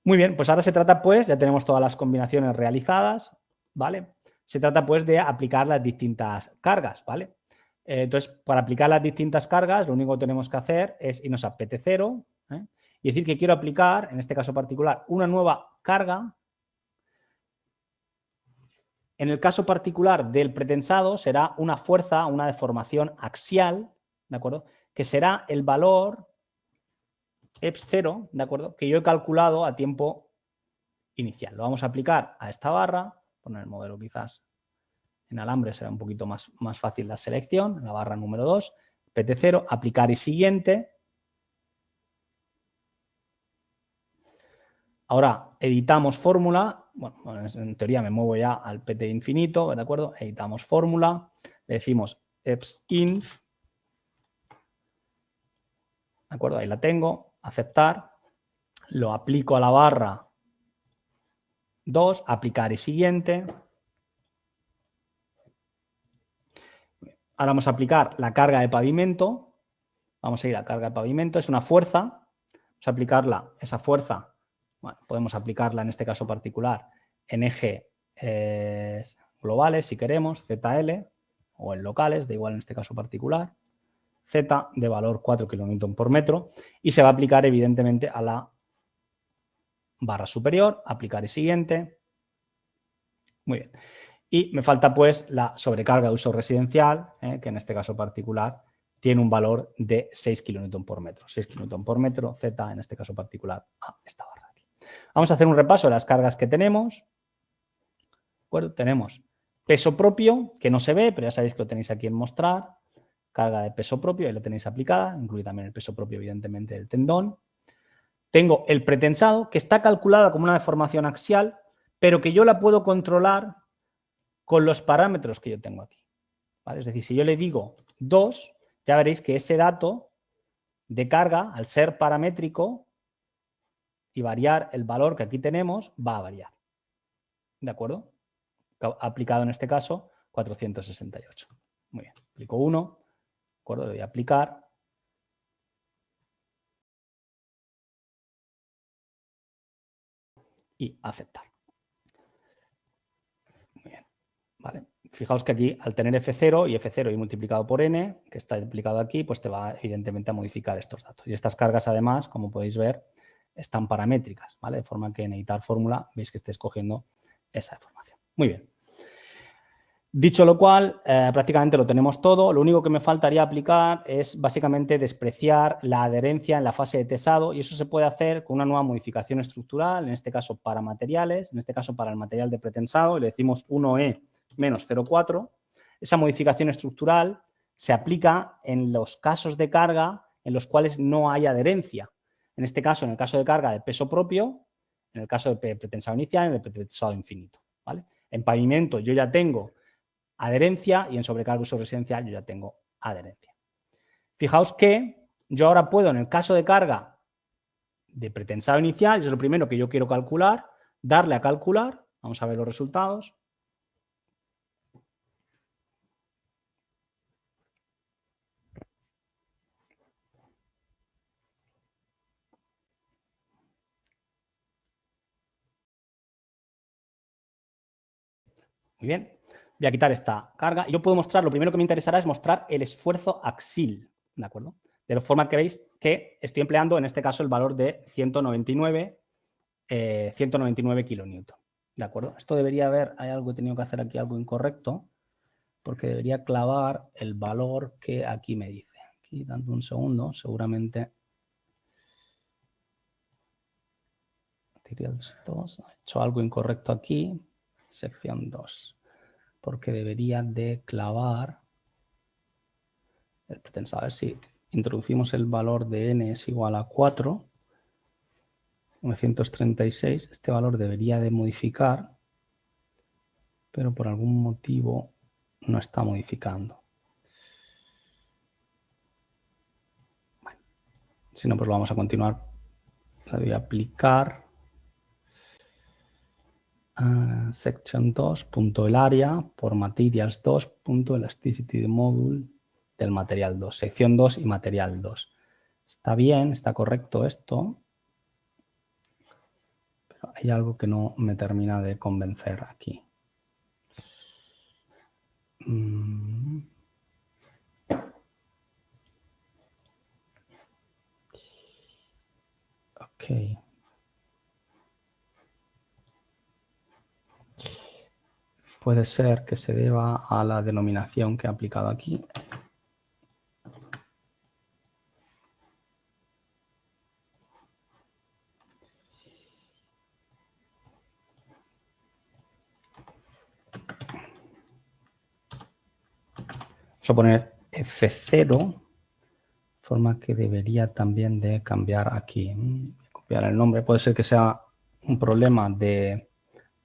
Muy bien, pues ahora se trata, pues, ya tenemos todas las combinaciones realizadas, ¿vale? Se trata, pues, de aplicar las distintas cargas, ¿vale? Entonces, para aplicar las distintas cargas, lo único que tenemos que hacer es irnos a PT0, y decir que quiero aplicar, en este caso particular, una nueva carga. En el caso particular del pretensado será una fuerza, una deformación axial, ¿de acuerdo?, que será el valor EPS0, ¿de acuerdo?, que yo he calculado a tiempo inicial. Lo vamos a aplicar a esta barra, poner el modelo quizás en alambre será un poquito más fácil la selección, en la barra número 2, PT0, aplicar y siguiente. Ahora editamos fórmula, bueno, en teoría me muevo ya al PT infinito, ¿de acuerdo? Editamos fórmula, le decimos EPSINF, ¿de acuerdo? Ahí la tengo, aceptar, lo aplico a la barra 2, aplicar y siguiente. Ahora vamos a aplicar la carga de pavimento, vamos a ir a carga de pavimento, es una fuerza, vamos a aplicarla, esa fuerza, bueno, podemos aplicarla en este caso particular en ejes globales si queremos, ZL, o en locales, da igual en este caso particular, Z de valor 4 kN por metro, y se va a aplicar evidentemente a la barra superior, aplicar y siguiente. Muy bien. Y me falta pues la sobrecarga de uso residencial, que en este caso particular tiene un valor de 6 kN por metro. 6 kN por metro, Z en este caso particular, a esta barra aquí. Vamos a hacer un repaso de las cargas que tenemos. ¿De acuerdo? Tenemos peso propio, que no se ve, pero ya sabéis que lo tenéis aquí en mostrar. Carga de peso propio, ahí la tenéis aplicada, incluye también el peso propio evidentemente del tendón. Tengo el pretensado, que está calculada como una deformación axial, pero que yo la puedo controlar con los parámetros que yo tengo aquí, ¿vale? Es decir, si yo le digo 2, ya veréis que ese dato de carga, al ser paramétrico y variar el valor que aquí tenemos, va a variar. ¿De acuerdo? Aplicado en este caso, 468. Muy bien, aplico 1, ¿de acuerdo? Le voy a aplicar. Y aceptar. Muy bien, ¿vale? Fijaos que aquí, al tener F0 y F0 y multiplicado por N, que está aplicado aquí, pues te va evidentemente a modificar estos datos. Y estas cargas, además, como podéis ver, están paramétricas, ¿vale? De forma que en editar fórmula veis que esté escogiendo esa deformación. Muy bien. Dicho lo cual, prácticamente lo tenemos todo. Lo único que me faltaría aplicar es básicamente despreciar la adherencia en la fase de tesado, y eso se puede hacer con una nueva modificación estructural, en este caso para materiales, en este caso para el material de pretensado, y le decimos 1E menos 0,4. Esa modificación estructural se aplica en los casos de carga en los cuales no hay adherencia. En este caso, en el caso de carga de peso propio, en el caso de pretensado inicial y en el pretensado infinito, ¿vale? En pavimento yo ya tengo adherencia y en sobrecarga residencial yo ya tengo adherencia. Fijaos que yo ahora puedo, en el caso de carga de pretensado inicial, eso es lo primero que yo quiero calcular, darle a calcular, vamos a ver los resultados. Muy bien, voy a quitar esta carga. Yo puedo mostrar, lo primero que me interesará es mostrar el esfuerzo axil, ¿de acuerdo? De la forma que veis que estoy empleando en este caso el valor de 199 kilonewton, ¿de acuerdo? Esto debería haber, hay algo que he tenido que hacer aquí, algo incorrecto, porque debería clavar el valor que aquí me dice. Aquí, dando un segundo, seguramente materials 2, he hecho algo incorrecto aquí, sección 2, porque debería de clavar el pretensado. A ver si introducimos el valor de n es igual a 4, 936, este valor debería de modificar, pero por algún motivo no está modificando. Bueno, si no, pues lo vamos a continuar. Le voy a aplicar section 2, punto el área por materials 2, punto elasticity module del material 2, sección 2 y material 2. Está bien, está correcto esto, pero hay algo que no me termina de convencer aquí. Ok. Puede ser que se deba a la denominación que he aplicado aquí. Vamos a poner F0, de forma que debería también de cambiar aquí. Voy a copiar el nombre. Puede ser que sea un problema de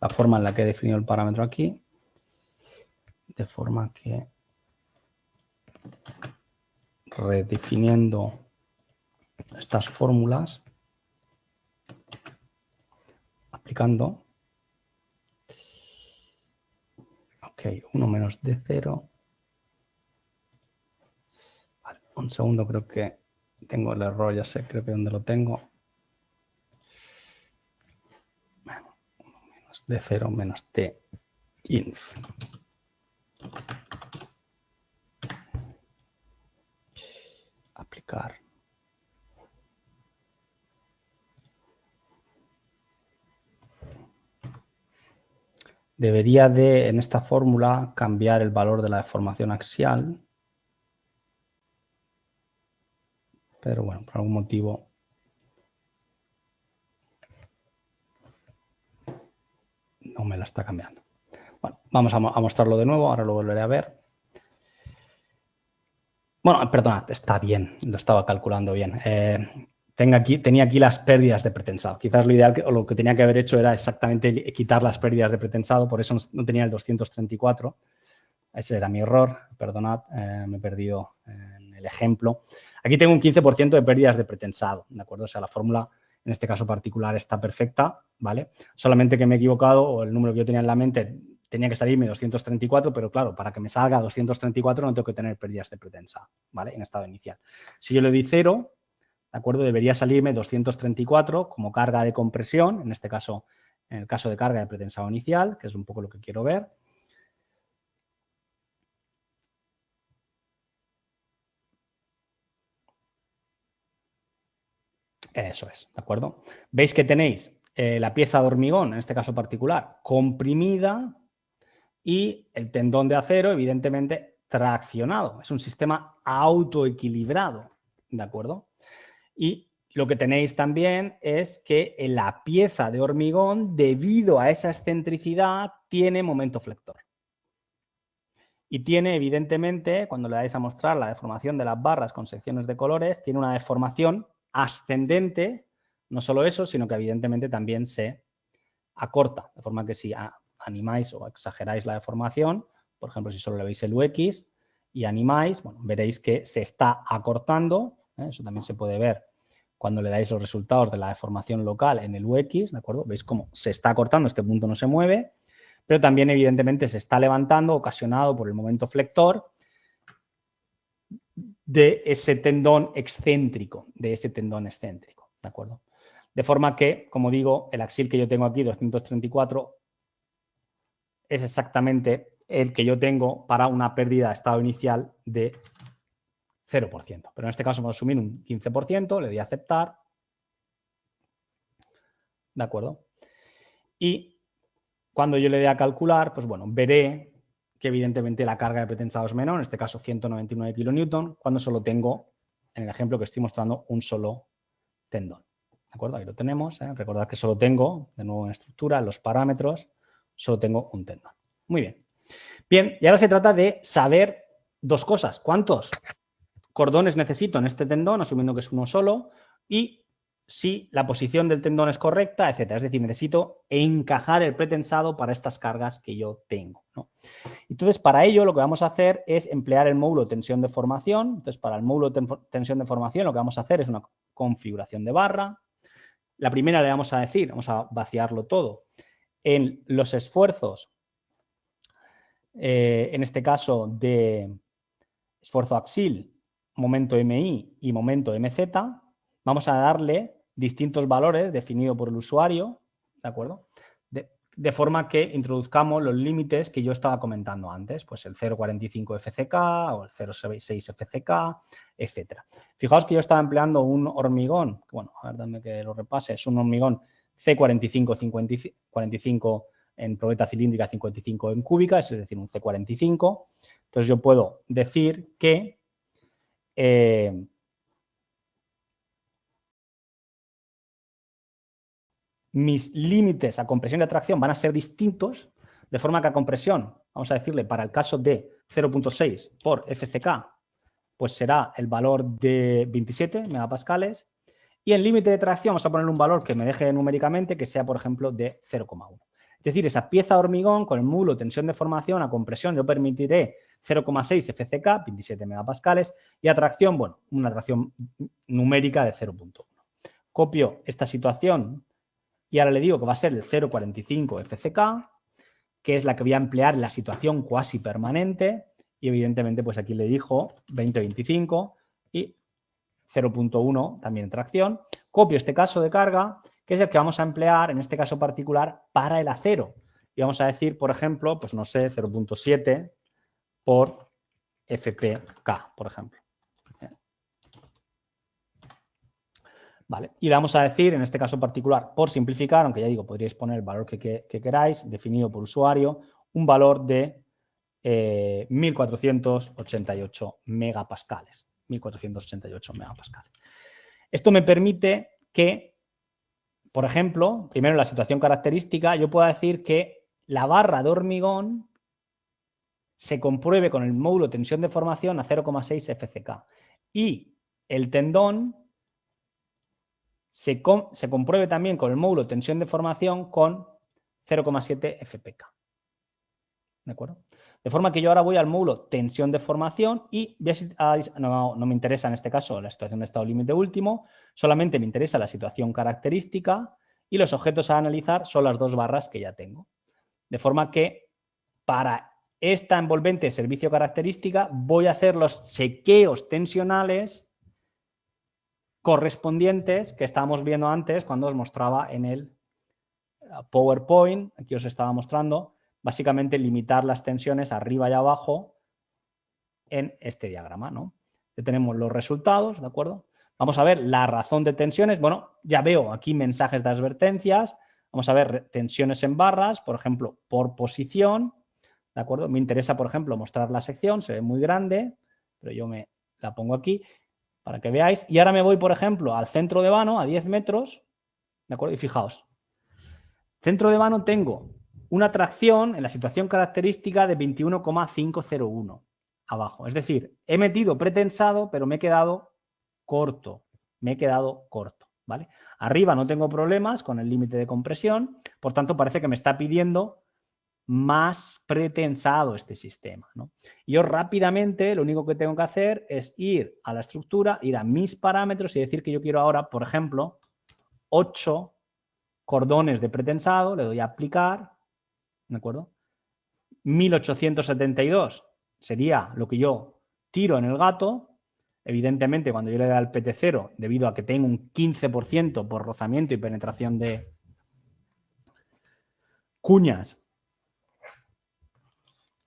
la forma en la que he definido el parámetro aquí. De forma que redefiniendo estas fórmulas, aplicando, ok, 1 menos D0. Vale, un segundo, creo que tengo el error, ya sé, creo que donde lo tengo. Bueno, 1 menos D0 menos D inf. Aplicar. Debería de, en esta fórmula, cambiar el valor de la deformación axial. Pero bueno, por algún motivo no me la está cambiando. Bueno, vamos a mostrarlo de nuevo, ahora lo volveré a ver. Bueno, perdonad, está bien, lo estaba calculando bien. Tenía aquí las pérdidas de pretensado. Quizás lo ideal o lo que tenía que haber hecho era exactamente quitar las pérdidas de pretensado, por eso no tenía el 234. Ese era mi error, perdonad, me he perdido en el ejemplo. Aquí tengo un 15% de pérdidas de pretensado, ¿de acuerdo? O sea, la fórmula en este caso particular está perfecta, ¿vale? Solamente que me he equivocado o el número que yo tenía en la mente tenía que salirme 234, pero claro, para que me salga 234 no tengo que tener pérdidas de pretensado, ¿vale? En estado inicial. Si yo le doy 0, ¿de acuerdo? Debería salirme 234 como carga de compresión, en este caso, en el caso de carga de pretensado inicial, que es un poco lo que quiero ver. Eso es, ¿de acuerdo? Veis que tenéis la pieza de hormigón, en este caso particular, comprimida y el tendón de acero, evidentemente, traccionado. Es un sistema autoequilibrado, ¿de acuerdo? Y lo que tenéis también es que la pieza de hormigón, debido a esa excentricidad, tiene momento flector. Y tiene, evidentemente, cuando le dais a mostrar la deformación de las barras con secciones de colores, tiene una deformación ascendente. No solo eso, sino que evidentemente también se acorta, de forma que si animáis o exageráis la deformación, por ejemplo, si solo le veis el UX y animáis, bueno, veréis que se está acortando, eso también se puede ver cuando le dais los resultados de la deformación local en el UX, ¿de acuerdo? Veis cómo se está acortando, este punto no se mueve, pero también evidentemente se está levantando, ocasionado por el momento flector de ese tendón excéntrico, ¿de acuerdo? De forma que, como digo, el axil que yo tengo aquí, 234, es exactamente el que yo tengo para una pérdida de estado inicial de 0%. Pero en este caso vamos a asumir un 15%, le doy a aceptar, ¿de acuerdo? Y cuando yo le dé a calcular, pues bueno, veré que evidentemente la carga de pretensado es menor, en este caso 199 kN, cuando solo tengo, en el ejemplo que estoy mostrando, un solo tendón. ¿De acuerdo? Ahí lo tenemos. Recordad que solo tengo, de nuevo en estructura, en los parámetros, solo tengo un tendón. Muy bien. Bien, y ahora se trata de saber dos cosas. ¿Cuántos cordones necesito en este tendón, asumiendo que es uno solo? Y si la posición del tendón es correcta, etcétera. Es decir, necesito encajar el pretensado para estas cargas que yo tengo, ¿no? Entonces, para ello lo que vamos a hacer es emplear el módulo tensión de formación. Entonces, para el módulo tensión de formación lo que vamos a hacer es una configuración de barra. La primera le vamos a decir, vamos a vaciarlo todo, en los esfuerzos, en este caso de esfuerzo axil, momento MI y momento MZ, vamos a darle distintos valores definidos por el usuario, ¿de acuerdo? De forma que introduzcamos los límites que yo estaba comentando antes, pues el 0,45 FCK o el 0,6 FCK, etcétera. Fijaos que yo estaba empleando un hormigón, bueno, a ver, dame que lo repase, es un hormigón C45 en probeta cilíndrica, 55 en cúbica, es decir, un C45. Entonces yo puedo decir que mis límites a compresión y atracción van a ser distintos, de forma que a compresión, vamos a decirle, para el caso de 0,6 por FCK, pues será el valor de 27 megapascales, y en límite de tracción vamos a poner un valor que me deje numéricamente, que sea, por ejemplo, de 0,1. Es decir, esa pieza de hormigón con el módulo tensión de formación a compresión yo permitiré 0,6 FCK, 27 megapascales, y atracción, bueno, una atracción numérica de 0,1. Copio esta situación y ahora le digo que va a ser el 0,45 FCK, que es la que voy a emplear en la situación cuasi permanente, y evidentemente pues aquí le dijo 20-25 y 0,1 también en tracción. Copio este caso de carga, que es el que vamos a emplear en este caso particular para el acero. Y vamos a decir, por ejemplo, pues no sé, 0,7 por FPK, por ejemplo. Vale, y le vamos a decir, en este caso particular, por simplificar, aunque ya digo, podríais poner el valor que queráis, definido por usuario, un valor de 1488 megapascales. 1488 megapascales. Esto me permite que, por ejemplo, primero en la situación característica, yo pueda decir que la barra de hormigón se compruebe con el módulo tensión de formación a 0,6 FCK y el tendón se compruebe también con el módulo tensión de formación con 0,7 FPK. ¿De acuerdo? De forma que yo ahora voy al módulo tensión de formación y no me interesa en este caso la situación de estado límite último, solamente me interesa la situación característica y los objetos a analizar son las dos barras que ya tengo. De forma que para esta envolvente servicio característica voy a hacer los chequeos tensionales correspondientes que estábamos viendo antes cuando os mostraba en el PowerPoint. Aquí os estaba mostrando básicamente limitar las tensiones arriba y abajo en este diagrama, ¿no? Ya tenemos los resultados, ¿de acuerdo? Vamos a ver la razón de tensiones. Bueno, ya veo aquí mensajes de advertencias. Vamos a ver tensiones en barras, por ejemplo, por posición, ¿de acuerdo? Me interesa, por ejemplo, mostrar la sección, se ve muy grande, pero yo me la pongo aquí para que veáis. Y ahora me voy, por ejemplo, al centro de vano, a 10 metros, ¿de acuerdo? Y fijaos, centro de vano tengo una tracción en la situación característica de 21,501 abajo. Es decir, he metido pretensado, pero me he quedado corto. ¿Vale? Arriba no tengo problemas con el límite de compresión, por tanto parece que me está pidiendo más pretensado este sistema, ¿no? Yo rápidamente lo único que tengo que hacer es ir a la estructura, ir a mis parámetros y decir que yo quiero ahora, por ejemplo, 8 cordones de pretensado, le doy a aplicar, ¿de acuerdo? 1872 sería lo que yo tiro en el gato. Evidentemente, cuando yo le doy al PT0, debido a que tengo un 15% por rozamiento y penetración de cuñas,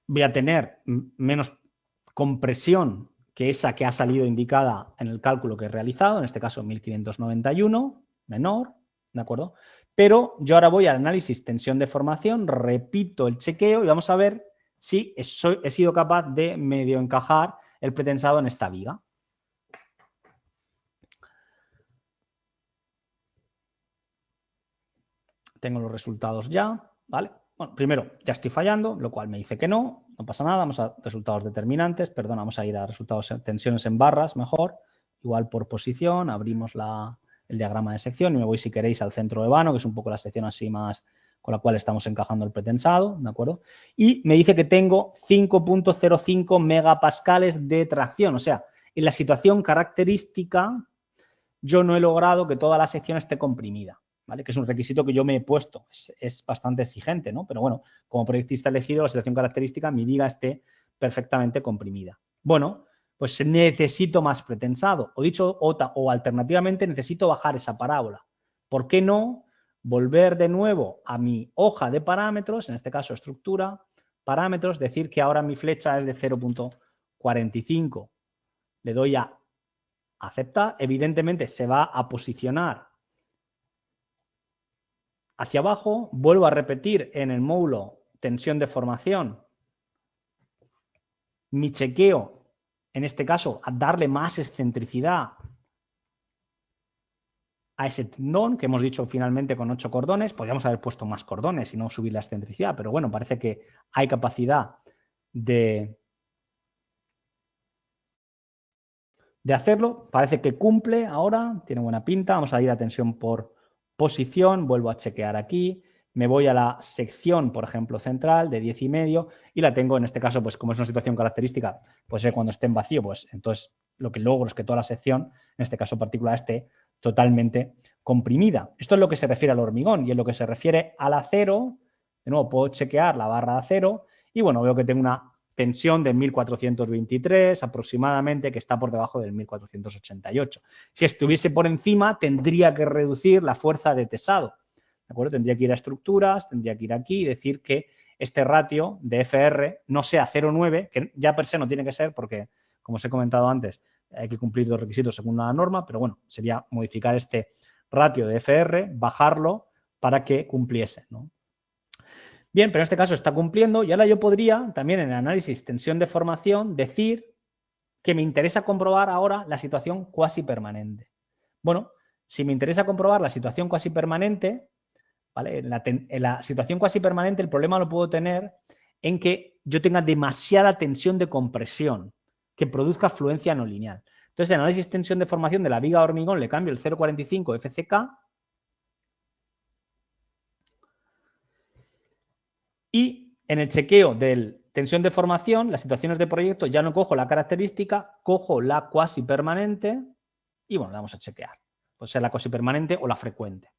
voy a tener menos compresión que esa que ha salido indicada en el cálculo que he realizado, en este caso 1591, menor, ¿de acuerdo? Pero yo ahora voy al análisis tensión de formación, repito el chequeo y vamos a ver si he sido capaz de medio encajar el pretensado en esta viga. Tengo los resultados ya, ¿vale? Bueno, primero ya estoy fallando, lo cual me dice que no pasa nada, vamos a resultados determinantes, perdón, vamos a ir a resultados tensiones en barras mejor, igual por posición, abrimos el diagrama de sección y me voy si queréis al centro de vano, que es un poco la sección así más con la cual estamos encajando el pretensado, ¿de acuerdo? Y me dice que tengo 5.05 megapascales de tracción, o sea, en la situación característica yo no he logrado que toda la sección esté comprimida, ¿vale? Que es un requisito que yo me he puesto, es bastante exigente, ¿no? Pero bueno, como proyectista elegido, la situación característica, mi viga esté perfectamente comprimida. Bueno, pues necesito más pretensado, o dicho, o alternativamente necesito bajar esa parábola. ¿Por qué no volver de nuevo a mi hoja de parámetros, en este caso estructura, parámetros, decir que ahora mi flecha es de 0.45? Le doy a aceptar, evidentemente se va a posicionar hacia abajo, vuelvo a repetir en el módulo tensión de formación mi chequeo, en este caso a darle más excentricidad a ese tendón que hemos dicho finalmente con 8 cordones. Podríamos haber puesto más cordones y no subir la excentricidad, pero bueno, parece que hay capacidad de hacerlo. Parece que cumple ahora, tiene buena pinta. Vamos a ir a tensión por posición, vuelvo a chequear aquí, me voy a la sección, por ejemplo, central de 10,5 y la tengo en este caso, pues como es una situación característica, pues cuando esté en vacío, pues entonces lo que logro es que toda la sección, en este caso particular, esté totalmente comprimida. Esto es lo que se refiere al hormigón y en lo que se refiere al acero, de nuevo puedo chequear la barra de acero y bueno, veo que tengo una tensión de 1423 aproximadamente, que está por debajo del 1488. Si estuviese por encima, tendría que reducir la fuerza de tesado. ¿De acuerdo? Tendría que ir a estructuras, tendría que ir aquí y decir que este ratio de FR no sea 0,9, que ya per se no tiene que ser porque, como os he comentado antes, hay que cumplir dos requisitos según la norma, pero bueno, sería modificar este ratio de FR, bajarlo para que cumpliese, ¿no? Bien, pero en este caso está cumpliendo y ahora yo podría también en el análisis tensión de formación decir que me interesa comprobar ahora la situación cuasi permanente. Bueno, si me interesa comprobar la situación cuasi permanente, ¿vale? En la situación cuasi permanente el problema lo puedo tener en que yo tenga demasiada tensión de compresión que produzca fluencia no lineal. Entonces, en análisis tensión de formación de la viga hormigón le cambio el 0,45 FCK y en el chequeo de tensión de formación, las situaciones de proyecto, ya no cojo la característica, cojo la cuasi permanente y bueno, le vamos a chequear. Puede ser la cuasi permanente o la frecuente.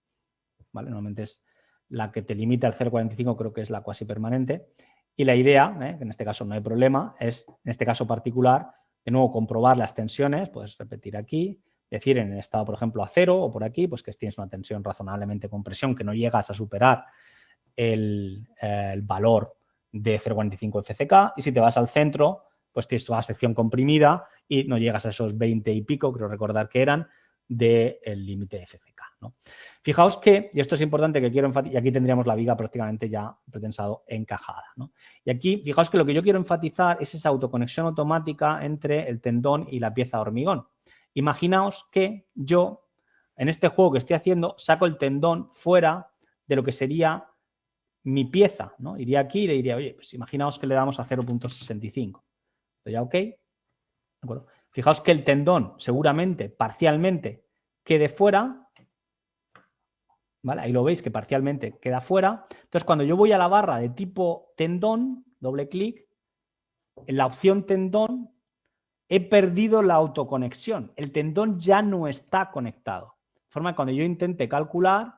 ¿Vale? Normalmente es la que te limita al 0,45, creo que es la cuasi permanente. Y la idea, que en este caso no hay problema, es en este caso particular, de nuevo comprobar las tensiones, puedes repetir aquí, decir en el estado, por ejemplo, a 0 o por aquí, pues que tienes una tensión razonablemente con presión, que no llegas a superar el valor de 0,45 FCK y si te vas al centro, pues tienes toda la sección comprimida y no llegas a esos 20 y pico, creo recordar que eran, del límite de FCK, ¿no? Fijaos que, y esto es importante que quiero enfatizar, y aquí tendríamos la viga prácticamente ya pretensado encajada, ¿no? Y aquí, fijaos que lo que yo quiero enfatizar es esa autoconexión automática entre el tendón y la pieza de hormigón. Imaginaos que yo, en este juego que estoy haciendo, saco el tendón fuera de lo que sería mi pieza, ¿no? Iría aquí y le diría, oye, pues imaginaos que le damos a 0,65. ¿Estoy ya ok? ¿De acuerdo? Fijaos que el tendón seguramente, parcialmente, quede fuera ¿vale? Ahí lo veis que parcialmente queda fuera. Entonces, cuando yo voy a la barra de tipo tendón, doble clic, en la opción tendón, he perdido la autoconexión. El tendón ya no está conectado. De forma que cuando yo intente calcular,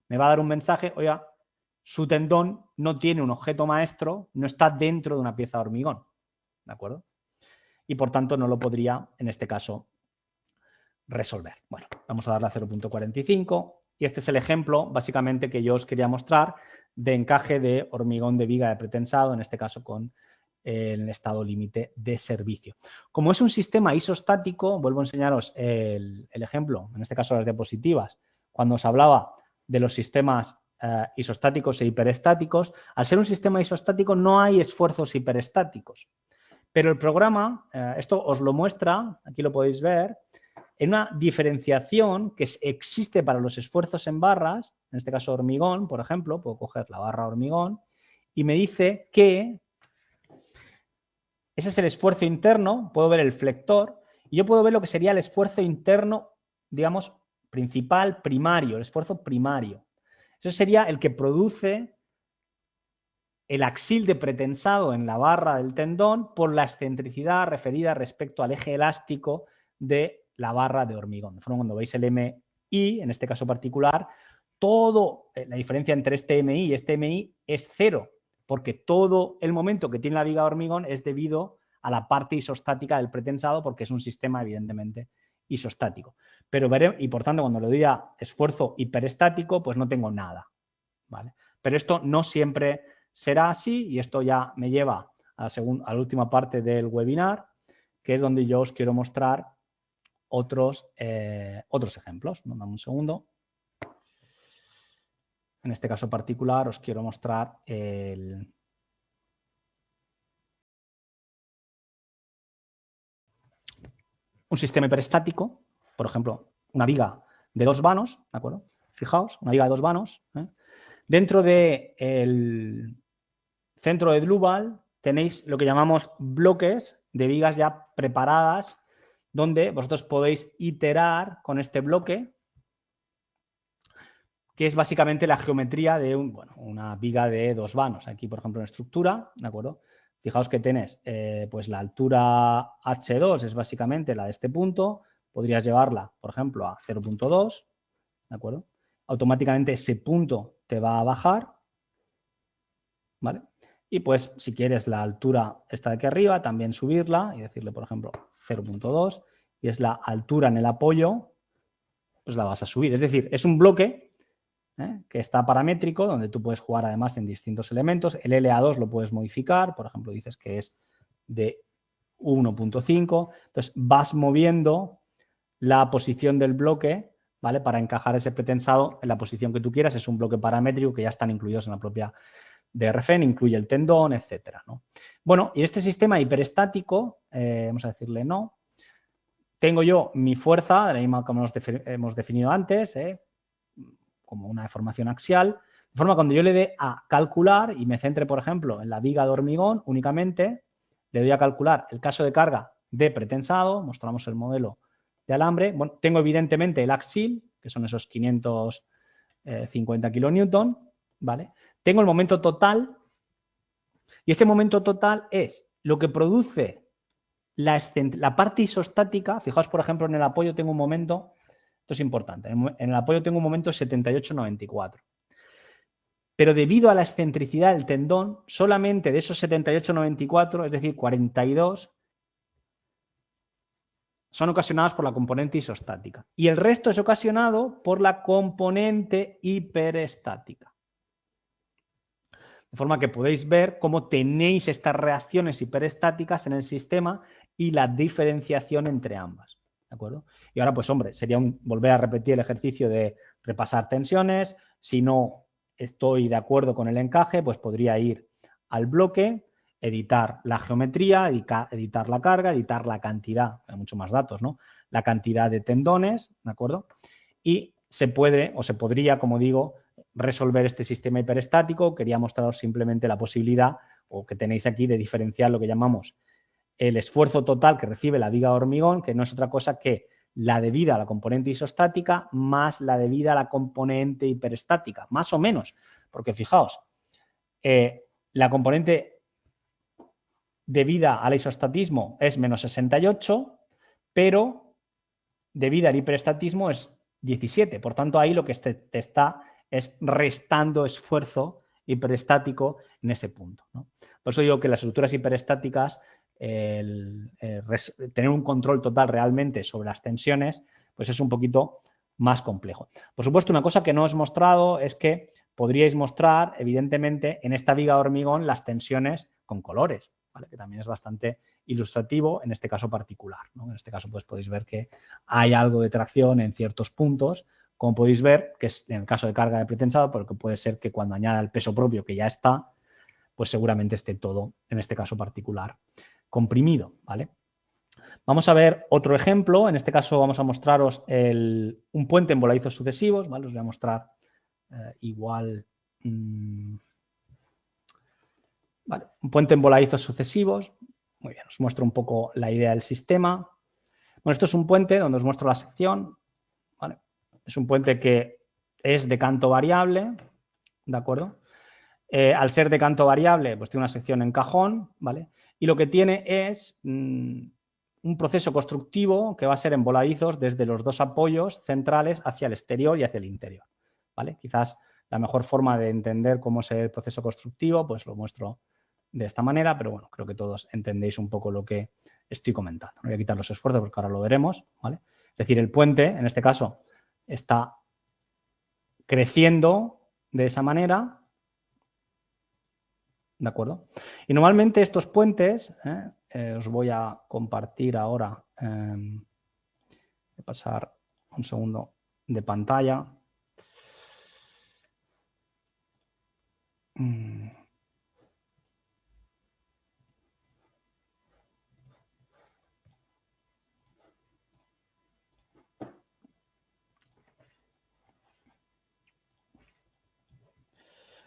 me va a dar un mensaje, oiga, su tendón no tiene un objeto maestro, no está dentro de una pieza de hormigón. ¿De acuerdo? Y por tanto no lo podría, en este caso, resolver. Bueno, vamos a darle a 0.45 y este es el ejemplo, básicamente, que yo os quería mostrar de encaje de hormigón de viga de pretensado, en este caso con el estado límite de servicio. Como es un sistema isostático, vuelvo a enseñaros el ejemplo, en este caso las diapositivas, cuando os hablaba de los sistemas isostáticos e hiperestáticos. Al ser un sistema isostático no hay esfuerzos hiperestáticos, pero el programa, esto os lo muestra, aquí lo podéis ver, en una diferenciación que existe para los esfuerzos en barras, en este caso hormigón, por ejemplo, puedo coger la barra hormigón y me dice que ese es el esfuerzo interno, puedo ver el flector y yo puedo ver lo que sería el esfuerzo interno, digamos, principal, primario, el esfuerzo primario. Eso sería el que produce el axil de pretensado en la barra del tendón por la excentricidad referida respecto al eje elástico de la barra de hormigón. De forma, cuando veis el MI, en este caso particular, todo, la diferencia entre este MI y este MI es cero, porque todo el momento que tiene la viga de hormigón es debido a la parte isostática del pretensado, porque es un sistema, evidentemente, isostático. Pero y por tanto, cuando le doy a esfuerzo hiperestático, pues no tengo nada, ¿vale? Pero esto no siempre será así y esto ya me lleva a la última parte del webinar, que es donde yo os quiero mostrar otros ejemplos. Dame un segundo. En este caso particular os quiero mostrar un sistema hiperestático, por ejemplo, una viga de 2 vanos, ¿de acuerdo? Fijaos, una viga de 2 vanos. Dentro del centro de Duval tenéis lo que llamamos bloques de vigas ya preparadas, donde vosotros podéis iterar con este bloque, que es básicamente la geometría de una viga de 2 vanos. Aquí, por ejemplo, en estructura, ¿de acuerdo? Fijaos que tenés, pues la altura H2 es básicamente la de este punto, podrías llevarla, por ejemplo, a 0.2, ¿de acuerdo? Automáticamente ese punto te va a bajar, ¿vale? Y pues si quieres la altura esta de aquí arriba, también subirla y decirle, por ejemplo, 0.2 y es la altura en el apoyo, pues la vas a subir. Es decir, es un bloque que está paramétrico, donde tú puedes jugar además en distintos elementos. El LA2 lo puedes modificar, por ejemplo, dices que es de 1.5. Entonces vas moviendo la posición del bloque, ¿vale? Para encajar ese pretensado en la posición que tú quieras. Es un bloque paramétrico que ya están incluidos en la propia DRFEN, incluye el tendón, etcétera, ¿no? Bueno, y este sistema hiperestático, vamos a decirle no, tengo yo mi fuerza, de la misma como hemos definido antes, como una deformación axial, de forma cuando yo le dé a calcular y me centre, por ejemplo, en la viga de hormigón únicamente, le doy a calcular el caso de carga de pretensado, mostramos el modelo de alambre, bueno, tengo evidentemente el axil, que son esos 550 kilonewton, ¿vale? Tengo el momento total y ese momento total es lo que produce la parte isostática. Fijaos, por ejemplo, en el apoyo tengo un momento, esto es importante, en el apoyo tengo un momento 78,94. Pero debido a la excentricidad del tendón, solamente de esos 78,94, es decir, 42, son ocasionadas por la componente isostática. Y el resto es ocasionado por la componente hiperestática. De forma que podéis ver cómo tenéis estas reacciones hiperestáticas en el sistema y la diferenciación entre ambas. ¿De acuerdo? Y ahora, pues hombre, sería volver a repetir el ejercicio de repasar tensiones. Si no estoy de acuerdo con el encaje, pues podría ir al bloque, editar la geometría, editar la carga, editar la cantidad, hay mucho más datos, ¿no? La cantidad de tendones, ¿de acuerdo? Y se puede o se podría, como digo, resolver este sistema hiperestático. Quería mostraros simplemente la posibilidad, o que tenéis aquí, de diferenciar lo que llamamos el esfuerzo total que recibe la viga de hormigón, que no es otra cosa que la debida a la componente isostática más la debida a la componente hiperestática, más o menos, porque fijaos, la componente debida al isostatismo es menos 68, pero debida al hiperestatismo es 17. Por tanto, ahí lo que te está es restando esfuerzo hiperestático en ese punto, ¿no? Por eso digo que las estructuras hiperestáticas, tener un control total realmente sobre las tensiones, pues es un poquito más complejo. Por supuesto, una cosa que no os he mostrado es que podríais mostrar, evidentemente, en esta viga de hormigón las tensiones con colores, ¿vale? Que también es bastante ilustrativo en este caso particular, ¿no? En este caso pues podéis ver que hay algo de tracción en ciertos puntos, como podéis ver, que es en el caso de carga de pretensado, pero que puede ser que cuando añada el peso propio que ya está, pues seguramente esté todo, en este caso particular, comprimido, ¿vale? Vamos a ver otro ejemplo. En este caso vamos a mostraros un puente en voladizos sucesivos, ¿vale? Os voy a mostrar igual... Vale, un puente en voladizos sucesivos. Muy bien, os muestro un poco la idea del sistema. Bueno, esto es un puente donde os muestro la sección, ¿vale? Es un puente que es de canto variable, ¿de acuerdo? Al ser de canto variable, pues tiene una sección en cajón, ¿vale? Y lo que tiene es un proceso constructivo que va a ser en voladizos desde los dos apoyos centrales hacia el exterior y hacia el interior, ¿vale? Quizás la mejor forma de entender cómo es el proceso constructivo, pues lo muestro de esta manera, pero bueno, creo que todos entendéis un poco lo que estoy comentando. No voy a quitar los esfuerzos porque ahora lo veremos, ¿vale? Es decir, el puente, en este caso, está creciendo de esa manera, ¿de acuerdo? Y normalmente estos puentes, os voy a compartir ahora, voy a pasar un segundo de pantalla.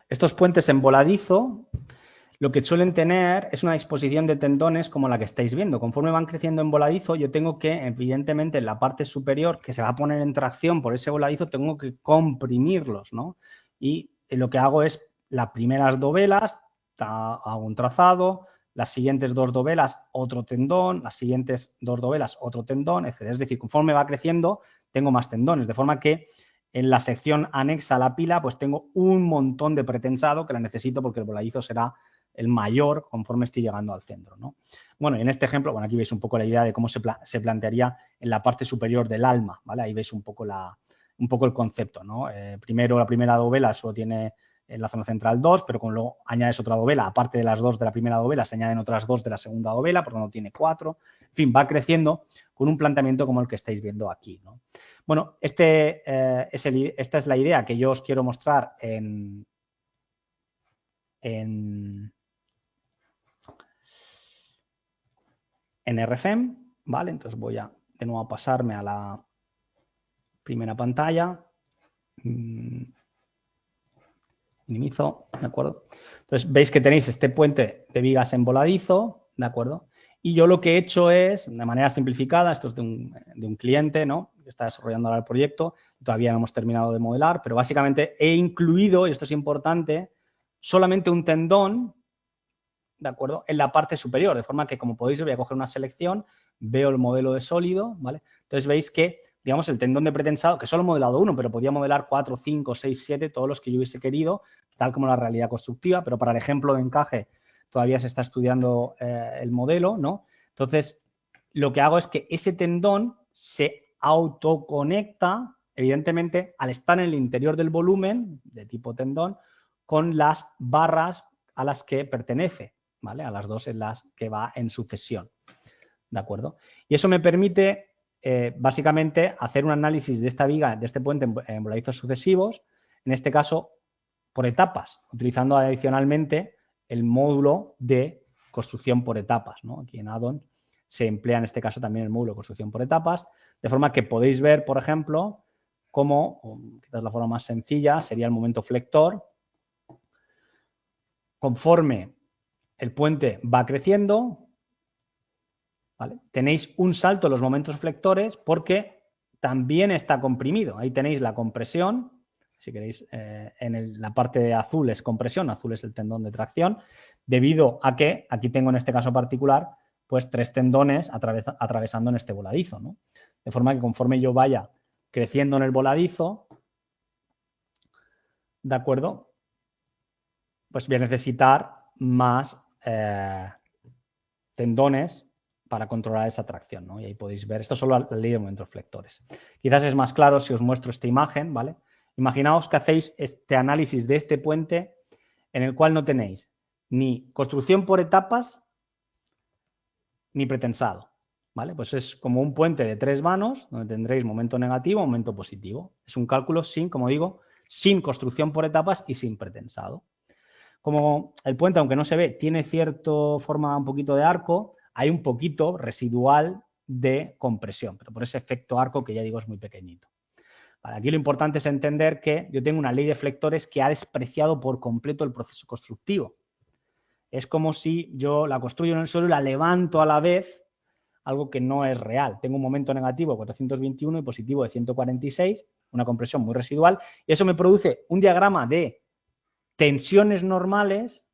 Estos puentes en voladizo lo que suelen tener es una disposición de tendones como la que estáis viendo. Conforme van creciendo en voladizo, yo tengo que, evidentemente, en la parte superior, que se va a poner en tracción por ese voladizo, tengo que comprimirlos, ¿no? Y lo que hago es las primeras dovelas, hago un trazado, las siguientes dos dovelas, otro tendón, las siguientes dos dovelas, otro tendón, etc. Es decir, conforme va creciendo, tengo más tendones, de forma que en la sección anexa a la pila, pues tengo un montón de pretensado que la necesito porque el voladizo será el mayor conforme estoy llegando al centro, ¿no? Bueno, en este ejemplo, bueno, aquí veis un poco la idea de cómo se plantearía en la parte superior del alma, ¿vale? Ahí veis un poco el concepto, ¿no? Primero, la primera dovela solo tiene en la zona central 2, pero cuando luego añades otra dovela, aparte de las dos de la primera dovela, se añaden otras dos de la segunda dovela, por lo tanto tiene 4. En fin, va creciendo con un planteamiento como el que estáis viendo aquí, ¿no? Bueno, esta es la idea que yo os quiero mostrar en RFEM, ¿vale? Entonces voy a de nuevo a pasarme a la primera pantalla. Minimizo, ¿de acuerdo? Entonces veis que tenéis este puente de vigas en voladizo, ¿de acuerdo? Y yo lo que he hecho es, de manera simplificada, esto es de un cliente, ¿no? Que está desarrollando ahora el proyecto, todavía no hemos terminado de modelar, pero básicamente he incluido, y esto es importante, solamente un tendón, ¿de acuerdo? En la parte superior, de forma que, como podéis ver, voy a coger una selección, veo el modelo de sólido, ¿vale? Entonces veis que, digamos, el tendón de pretensado, que solo he modelado uno, pero podía modelar 4, 5, 6, 7, todos los que yo hubiese querido, tal como la realidad constructiva, pero para el ejemplo de encaje todavía se está estudiando el modelo, ¿no? Entonces, lo que hago es que ese tendón se autoconecta, evidentemente, al estar en el interior del volumen, de tipo tendón, con las barras a las que pertenece, ¿vale? A las dos en las que va en sucesión, ¿de acuerdo? Y eso me permite, básicamente, hacer un análisis de esta viga, de este puente en voladizos sucesivos, en este caso, por etapas, utilizando adicionalmente el módulo de construcción por etapas, ¿no? Aquí en Addon se emplea en este caso también el módulo de construcción por etapas, de forma que podéis ver, por ejemplo, cómo, quizás la forma más sencilla, sería el momento flector. Conforme el puente va creciendo, ¿vale? Tenéis un salto en los momentos flectores porque también está comprimido. Ahí tenéis la compresión. Si queréis, la parte de azul es compresión, azul es el tendón de tracción, debido a que, aquí tengo en este caso particular, pues 3 tendones atravesando en este voladizo, ¿no? De forma que conforme yo vaya creciendo en el voladizo, ¿de acuerdo? Pues voy a necesitar más tendones para controlar esa tracción, ¿no? Y ahí podéis ver, esto es solo la ley de momentos flectores. Quizás es más claro si os muestro esta imagen, ¿vale? Imaginaos que hacéis este análisis de este puente en el cual no tenéis ni construcción por etapas ni pretensado, ¿vale? Pues es como un puente de 3 vanos donde tendréis momento negativo, momento positivo. Es un cálculo sin, como digo, sin construcción por etapas y sin pretensado. Como el puente, aunque no se ve, tiene cierta forma un poquito de arco, hay un poquito residual de compresión, pero por ese efecto arco que ya digo es muy pequeñito. Vale, aquí lo importante es entender que yo tengo una ley de flectores que ha despreciado por completo el proceso constructivo. Es como si yo la construyo en el suelo y la levanto a la vez, algo que no es real. Tengo un momento negativo de 421 y positivo de 146, una compresión muy residual, y eso me produce un diagrama de tensiones normales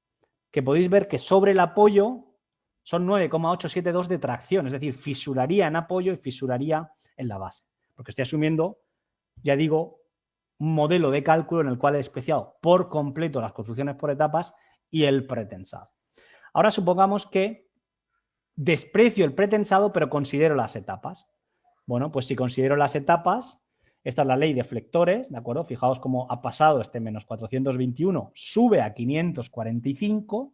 que podéis ver que sobre el apoyo son 9,872 de tracción, es decir, fisuraría en apoyo y fisuraría en la base, porque estoy asumiendo, ya digo, un modelo de cálculo en el cual he despreciado por completo las construcciones por etapas y el pretensado. Ahora supongamos que desprecio el pretensado, pero considero las etapas. Bueno, pues si considero las etapas, esta es la ley de flectores, ¿de acuerdo? Fijaos cómo ha pasado este menos 421, sube a 545,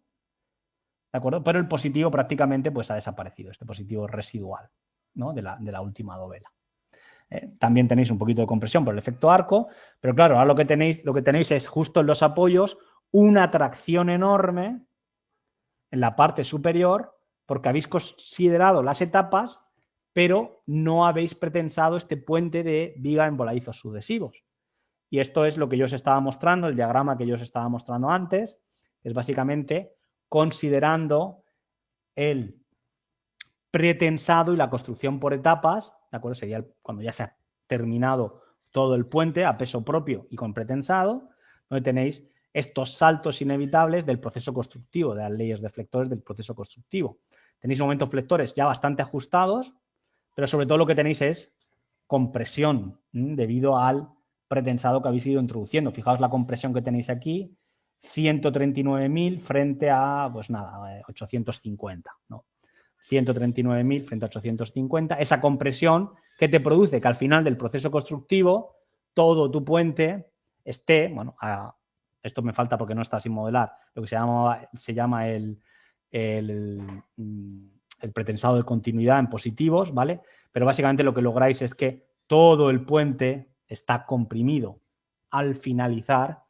¿de acuerdo? Pero el positivo prácticamente pues ha desaparecido, este positivo residual, ¿no? de la última dovela. También tenéis un poquito de compresión por el efecto arco, pero claro, ahora lo que tenéis es justo en los apoyos una tracción enorme en la parte superior porque habéis considerado las etapas, pero no habéis pretensado este puente de viga en voladizos sucesivos. Y esto es lo que yo os estaba mostrando, el diagrama que yo os estaba mostrando antes, es básicamente considerando el pretensado y la construcción por etapas, ¿de acuerdo? Sería cuando ya se ha terminado todo el puente a peso propio y con pretensado, donde tenéis estos saltos inevitables del proceso constructivo, de las leyes de flectores del proceso constructivo. Tenéis momentos flectores ya bastante ajustados, pero sobre todo lo que tenéis es compresión debido al pretensado que habéis ido introduciendo. Fijaos la compresión que tenéis aquí, 139.000 frente a, pues nada, 850, ¿no? 139.000 frente a 850, esa compresión que te produce que al final del proceso constructivo todo tu puente esté, bueno, esto me falta porque no está sin modelar, lo que se llama el pretensado de continuidad en positivos, ¿vale? Pero básicamente lo que lográis es que todo el puente está comprimido al finalizar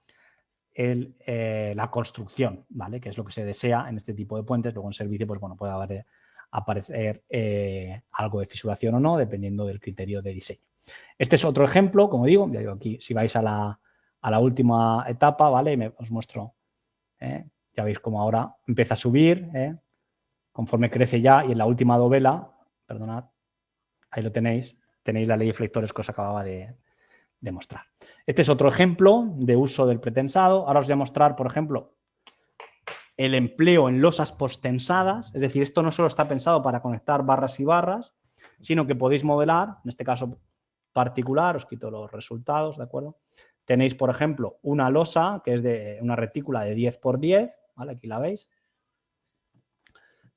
la construcción, ¿vale? Que es lo que se desea en este tipo de puentes. Luego en servicio, pues bueno, puede aparecer algo de fisuración o no, dependiendo del criterio de diseño. Este es otro ejemplo, como digo, ya digo aquí, si vais a la última etapa, ¿vale? Os muestro, ya veis cómo ahora empieza a subir, conforme crece ya, y en la última dovela, perdonad, ahí lo tenéis la ley de flectores que os acababa de mostrar. Este es otro ejemplo de uso del pretensado. Ahora os voy a mostrar, por ejemplo, el empleo en losas posttensadas, es decir, esto no solo está pensado para conectar barras y barras, sino que podéis modelar, en este caso particular, os quito los resultados, ¿de acuerdo? Tenéis, por ejemplo, una losa que es de una retícula de 10 por 10, ¿vale? Aquí la veis.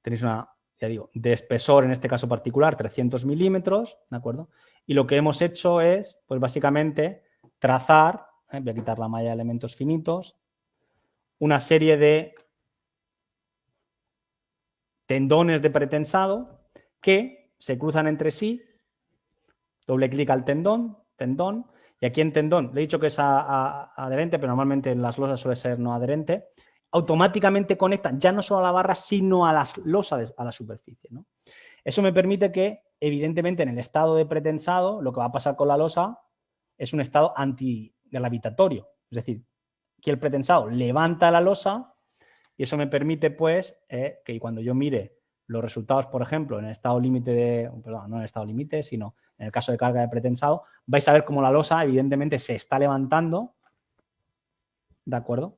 Tenéis una, ya digo, de espesor, en este caso particular, 300 milímetros, ¿de acuerdo? Y lo que hemos hecho es, pues básicamente, trazar, voy a quitar la malla de elementos finitos, una serie de tendones de pretensado que se cruzan entre sí, doble clic al tendón, y aquí en tendón, le he dicho que es adherente, pero normalmente en las losas suele ser no adherente, automáticamente conectan ya no solo a la barra, sino a las losas, a la superficie, ¿no? Eso me permite que, evidentemente, en el estado de pretensado, lo que va a pasar con la losa es un estado antigravitatorio, es decir, que el pretensado levanta la losa y eso me permite, pues, que cuando yo mire los resultados, por ejemplo, en el estado límite perdón, no en el estado límite, sino en el caso de carga de pretensado, vais a ver cómo la losa evidentemente se está levantando, ¿de acuerdo?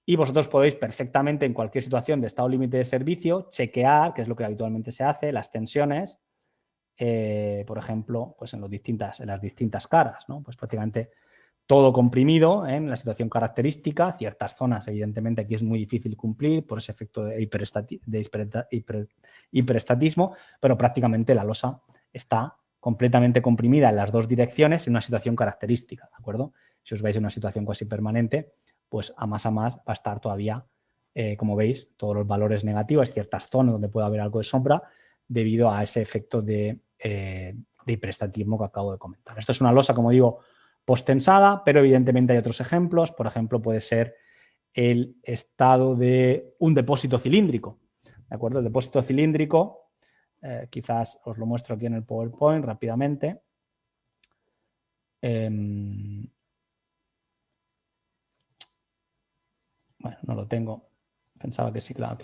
Y vosotros podéis perfectamente en cualquier situación de estado límite de servicio chequear, que es lo que habitualmente se hace, las tensiones, por ejemplo, pues en las distintas caras, ¿no? Pues prácticamente todo comprimido en la situación característica, ciertas zonas, evidentemente, aquí es muy difícil cumplir por ese efecto de hiperestatismo, pero prácticamente la losa está completamente comprimida en las dos direcciones en una situación característica, ¿de acuerdo? Si os veis en una situación casi permanente, pues a más va a estar todavía, como veis, todos los valores negativos, ciertas zonas donde puede haber algo de sombra debido a ese efecto de hiperestatismo que acabo de comentar. Esto es una losa, como digo, posttensada, pero evidentemente hay otros ejemplos. Por ejemplo, puede ser el estado de un depósito cilíndrico. ¿De acuerdo? El depósito cilíndrico, quizás os lo muestro aquí en el PowerPoint rápidamente. Bueno, no lo tengo. Pensaba que sí, claro.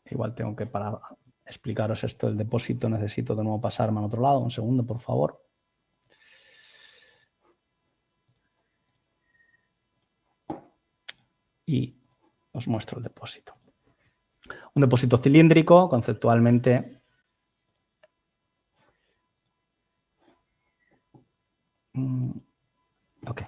Igual tengo que, para explicaros esto del depósito, necesito de nuevo pasarme al otro lado. Un segundo, por favor. Y os muestro el depósito. Un depósito cilíndrico, conceptualmente, ok.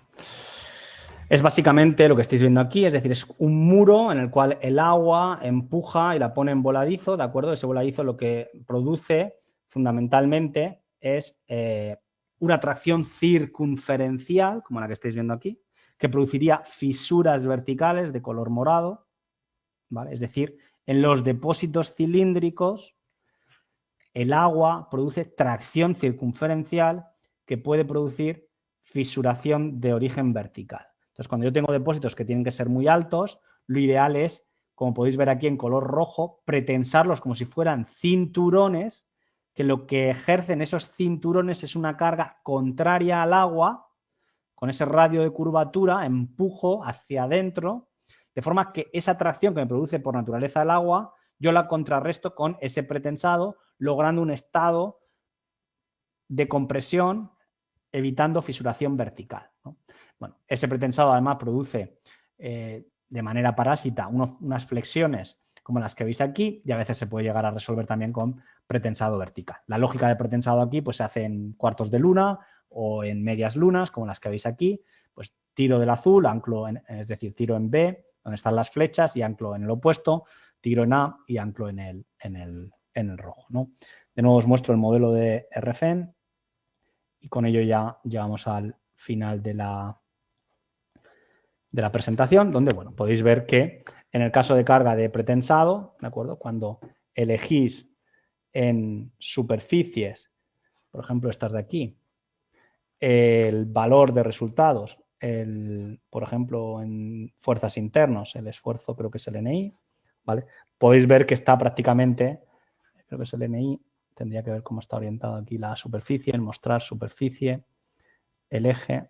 Es básicamente lo que estáis viendo aquí, es decir, es un muro en el cual el agua empuja y la pone en voladizo, ¿de acuerdo? Ese voladizo lo que produce fundamentalmente es una tracción circunferencial, como la que estáis viendo aquí, que produciría fisuras verticales de color morado, ¿vale? Es decir, en los depósitos cilíndricos el agua produce tracción circunferencial que puede producir fisuración de origen vertical. Entonces, cuando yo tengo depósitos que tienen que ser muy altos, lo ideal es, como podéis ver aquí en color rojo, pretensarlos como si fueran cinturones, que lo que ejercen esos cinturones es una carga contraria al agua, con ese radio de curvatura, empujo hacia adentro, de forma que esa tracción que me produce por naturaleza el agua, yo la contrarresto con ese pretensado, logrando un estado de compresión, evitando fisuración vertical, ¿no? Bueno, ese pretensado además produce de manera parásita unas flexiones como las que veis aquí y a veces se puede llegar a resolver también con pretensado vertical. La lógica de pretensado aquí pues se hace en cuartos de luna o en medias lunas como las que veis aquí, pues tiro del azul, anclo es decir, tiro en B, donde están las flechas y anclo en el opuesto, tiro en A y anclo en el rojo, ¿no? De nuevo os muestro el modelo de RFEN y con ello ya llegamos al final de la presentación, donde bueno, podéis ver que en el caso de carga de pretensado, ¿de acuerdo? Cuando elegís en superficies, por ejemplo, estas de aquí, el valor de resultados, por ejemplo, en fuerzas internos, el esfuerzo creo que es el NI, ¿vale? Podéis ver que está prácticamente, creo que es el NI, tendría que ver cómo está orientado aquí la superficie, el mostrar superficie, el eje.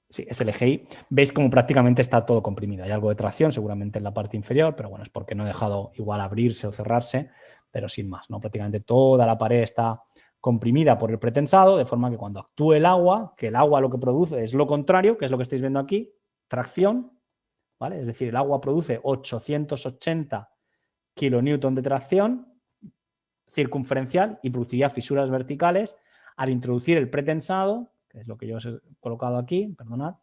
Sí, es el eje Y. Veis como prácticamente está todo comprimido. Hay algo de tracción seguramente en la parte inferior, pero bueno, es porque no he dejado igual abrirse o cerrarse, pero sin más, ¿no? Prácticamente toda la pared está comprimida por el pretensado, de forma que cuando actúe el agua, que el agua lo que produce es lo contrario, que es lo que estáis viendo aquí, tracción, ¿vale? Es decir, el agua produce 880 kilonewton de tracción circunferencial y produciría fisuras verticales al introducir el pretensado, que es lo que yo os he colocado aquí, perdonad.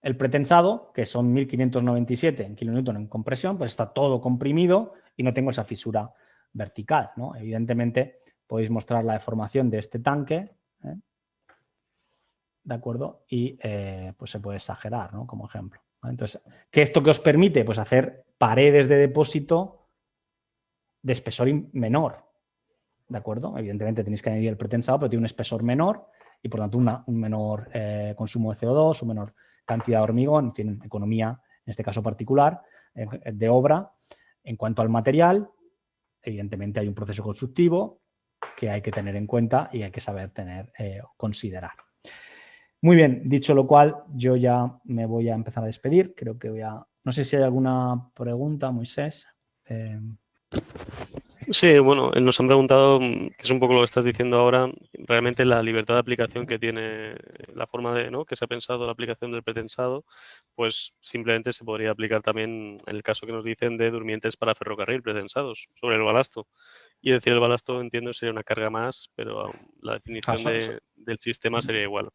El pretensado, que son 1597 en kilonewton en compresión, pues está todo comprimido y no tengo esa fisura vertical, ¿no? Evidentemente podéis mostrar la deformación de este tanque, ¿eh? ¿De acuerdo? Y pues se puede exagerar, ¿no? Como ejemplo, ¿vale? Entonces, ¿qué esto que os permite? Pues hacer paredes de depósito de espesor menor, ¿de acuerdo? Evidentemente tenéis que añadir el pretensado, pero tiene un espesor menor y por tanto un menor consumo de CO2, un menor cantidad de hormigón, en fin, economía, en este caso particular, de obra. En cuanto al material, evidentemente hay un proceso constructivo que hay que tener en cuenta y hay que saber considerar. Muy bien, dicho lo cual, yo ya me voy a empezar a despedir. Creo que no sé si hay alguna pregunta, Moisés. Sí, bueno, nos han preguntado, que es un poco lo que estás diciendo ahora, realmente la libertad de aplicación que tiene la forma de, ¿no? que se ha pensado la aplicación del pretensado, pues simplemente se podría aplicar también en el caso que nos dicen de durmientes para ferrocarril pretensados sobre el balasto. Y decir el balasto, entiendo, sería una carga más, pero la definición del sistema sería igual.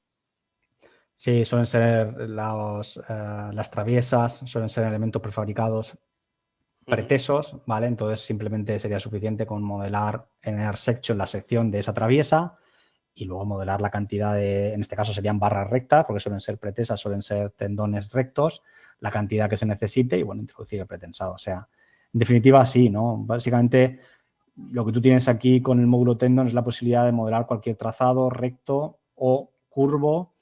Sí, suelen ser las traviesas, suelen ser elementos prefabricados pretesos, ¿vale? Entonces simplemente sería suficiente con modelar en el section la sección de esa traviesa y luego modelar la cantidad en este caso serían barras rectas, porque suelen ser pretesas, suelen ser tendones rectos, la cantidad que se necesite y, bueno, introducir el pretensado. O sea, en definitiva, sí, ¿no? Básicamente, lo que tú tienes aquí con el módulo tendon es la posibilidad de modelar cualquier trazado recto o curvo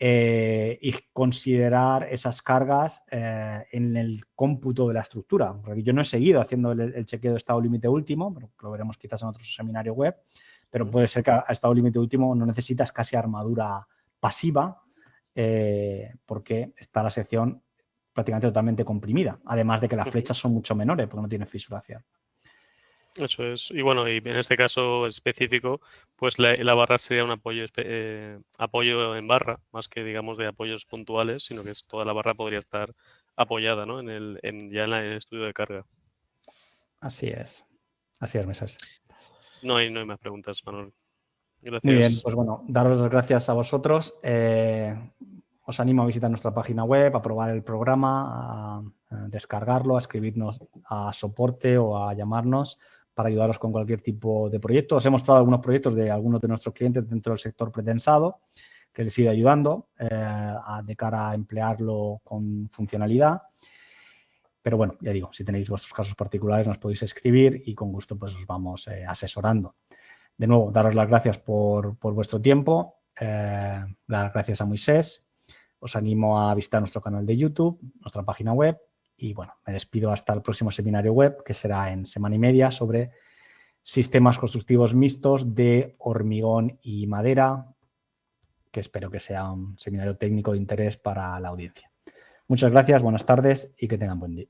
y considerar esas cargas en el cómputo de la estructura. Porque yo no he seguido haciendo el chequeo de estado límite último, pero lo veremos quizás en otro seminario web, pero puede ser que a estado límite último no necesitas casi armadura pasiva porque está la sección prácticamente totalmente comprimida, además de que las flechas son mucho menores porque no tiene fisuración. Eso es. Y bueno, y en este caso específico, pues la barra sería un apoyo, apoyo en barra, más que digamos de apoyos puntuales, sino que toda la barra podría estar apoyada, ¿no? Ya en el estudio de carga. Así es, Mesés. No hay más preguntas, Manuel. Muy bien, Gracias. pues bueno, daros las gracias a vosotros. Os animo a visitar nuestra página web, a probar el programa, a descargarlo, a escribirnos a soporte o a llamarnos para ayudaros con cualquier tipo de proyecto. Os he mostrado algunos proyectos de algunos de nuestros clientes dentro del sector pretensado que les sigue ayudando de cara a emplearlo con funcionalidad. Pero bueno, ya digo, si tenéis vuestros casos particulares nos podéis escribir y con gusto pues os vamos asesorando. De nuevo, daros las gracias por vuestro tiempo, las gracias a Moisés. Os animo a visitar nuestro canal de YouTube, nuestra página web y bueno, me despido hasta el próximo seminario web que será en semana y media sobre sistemas constructivos mixtos de hormigón y madera, que espero que sea un seminario técnico de interés para la audiencia. Muchas gracias, buenas tardes y que tengan buen día.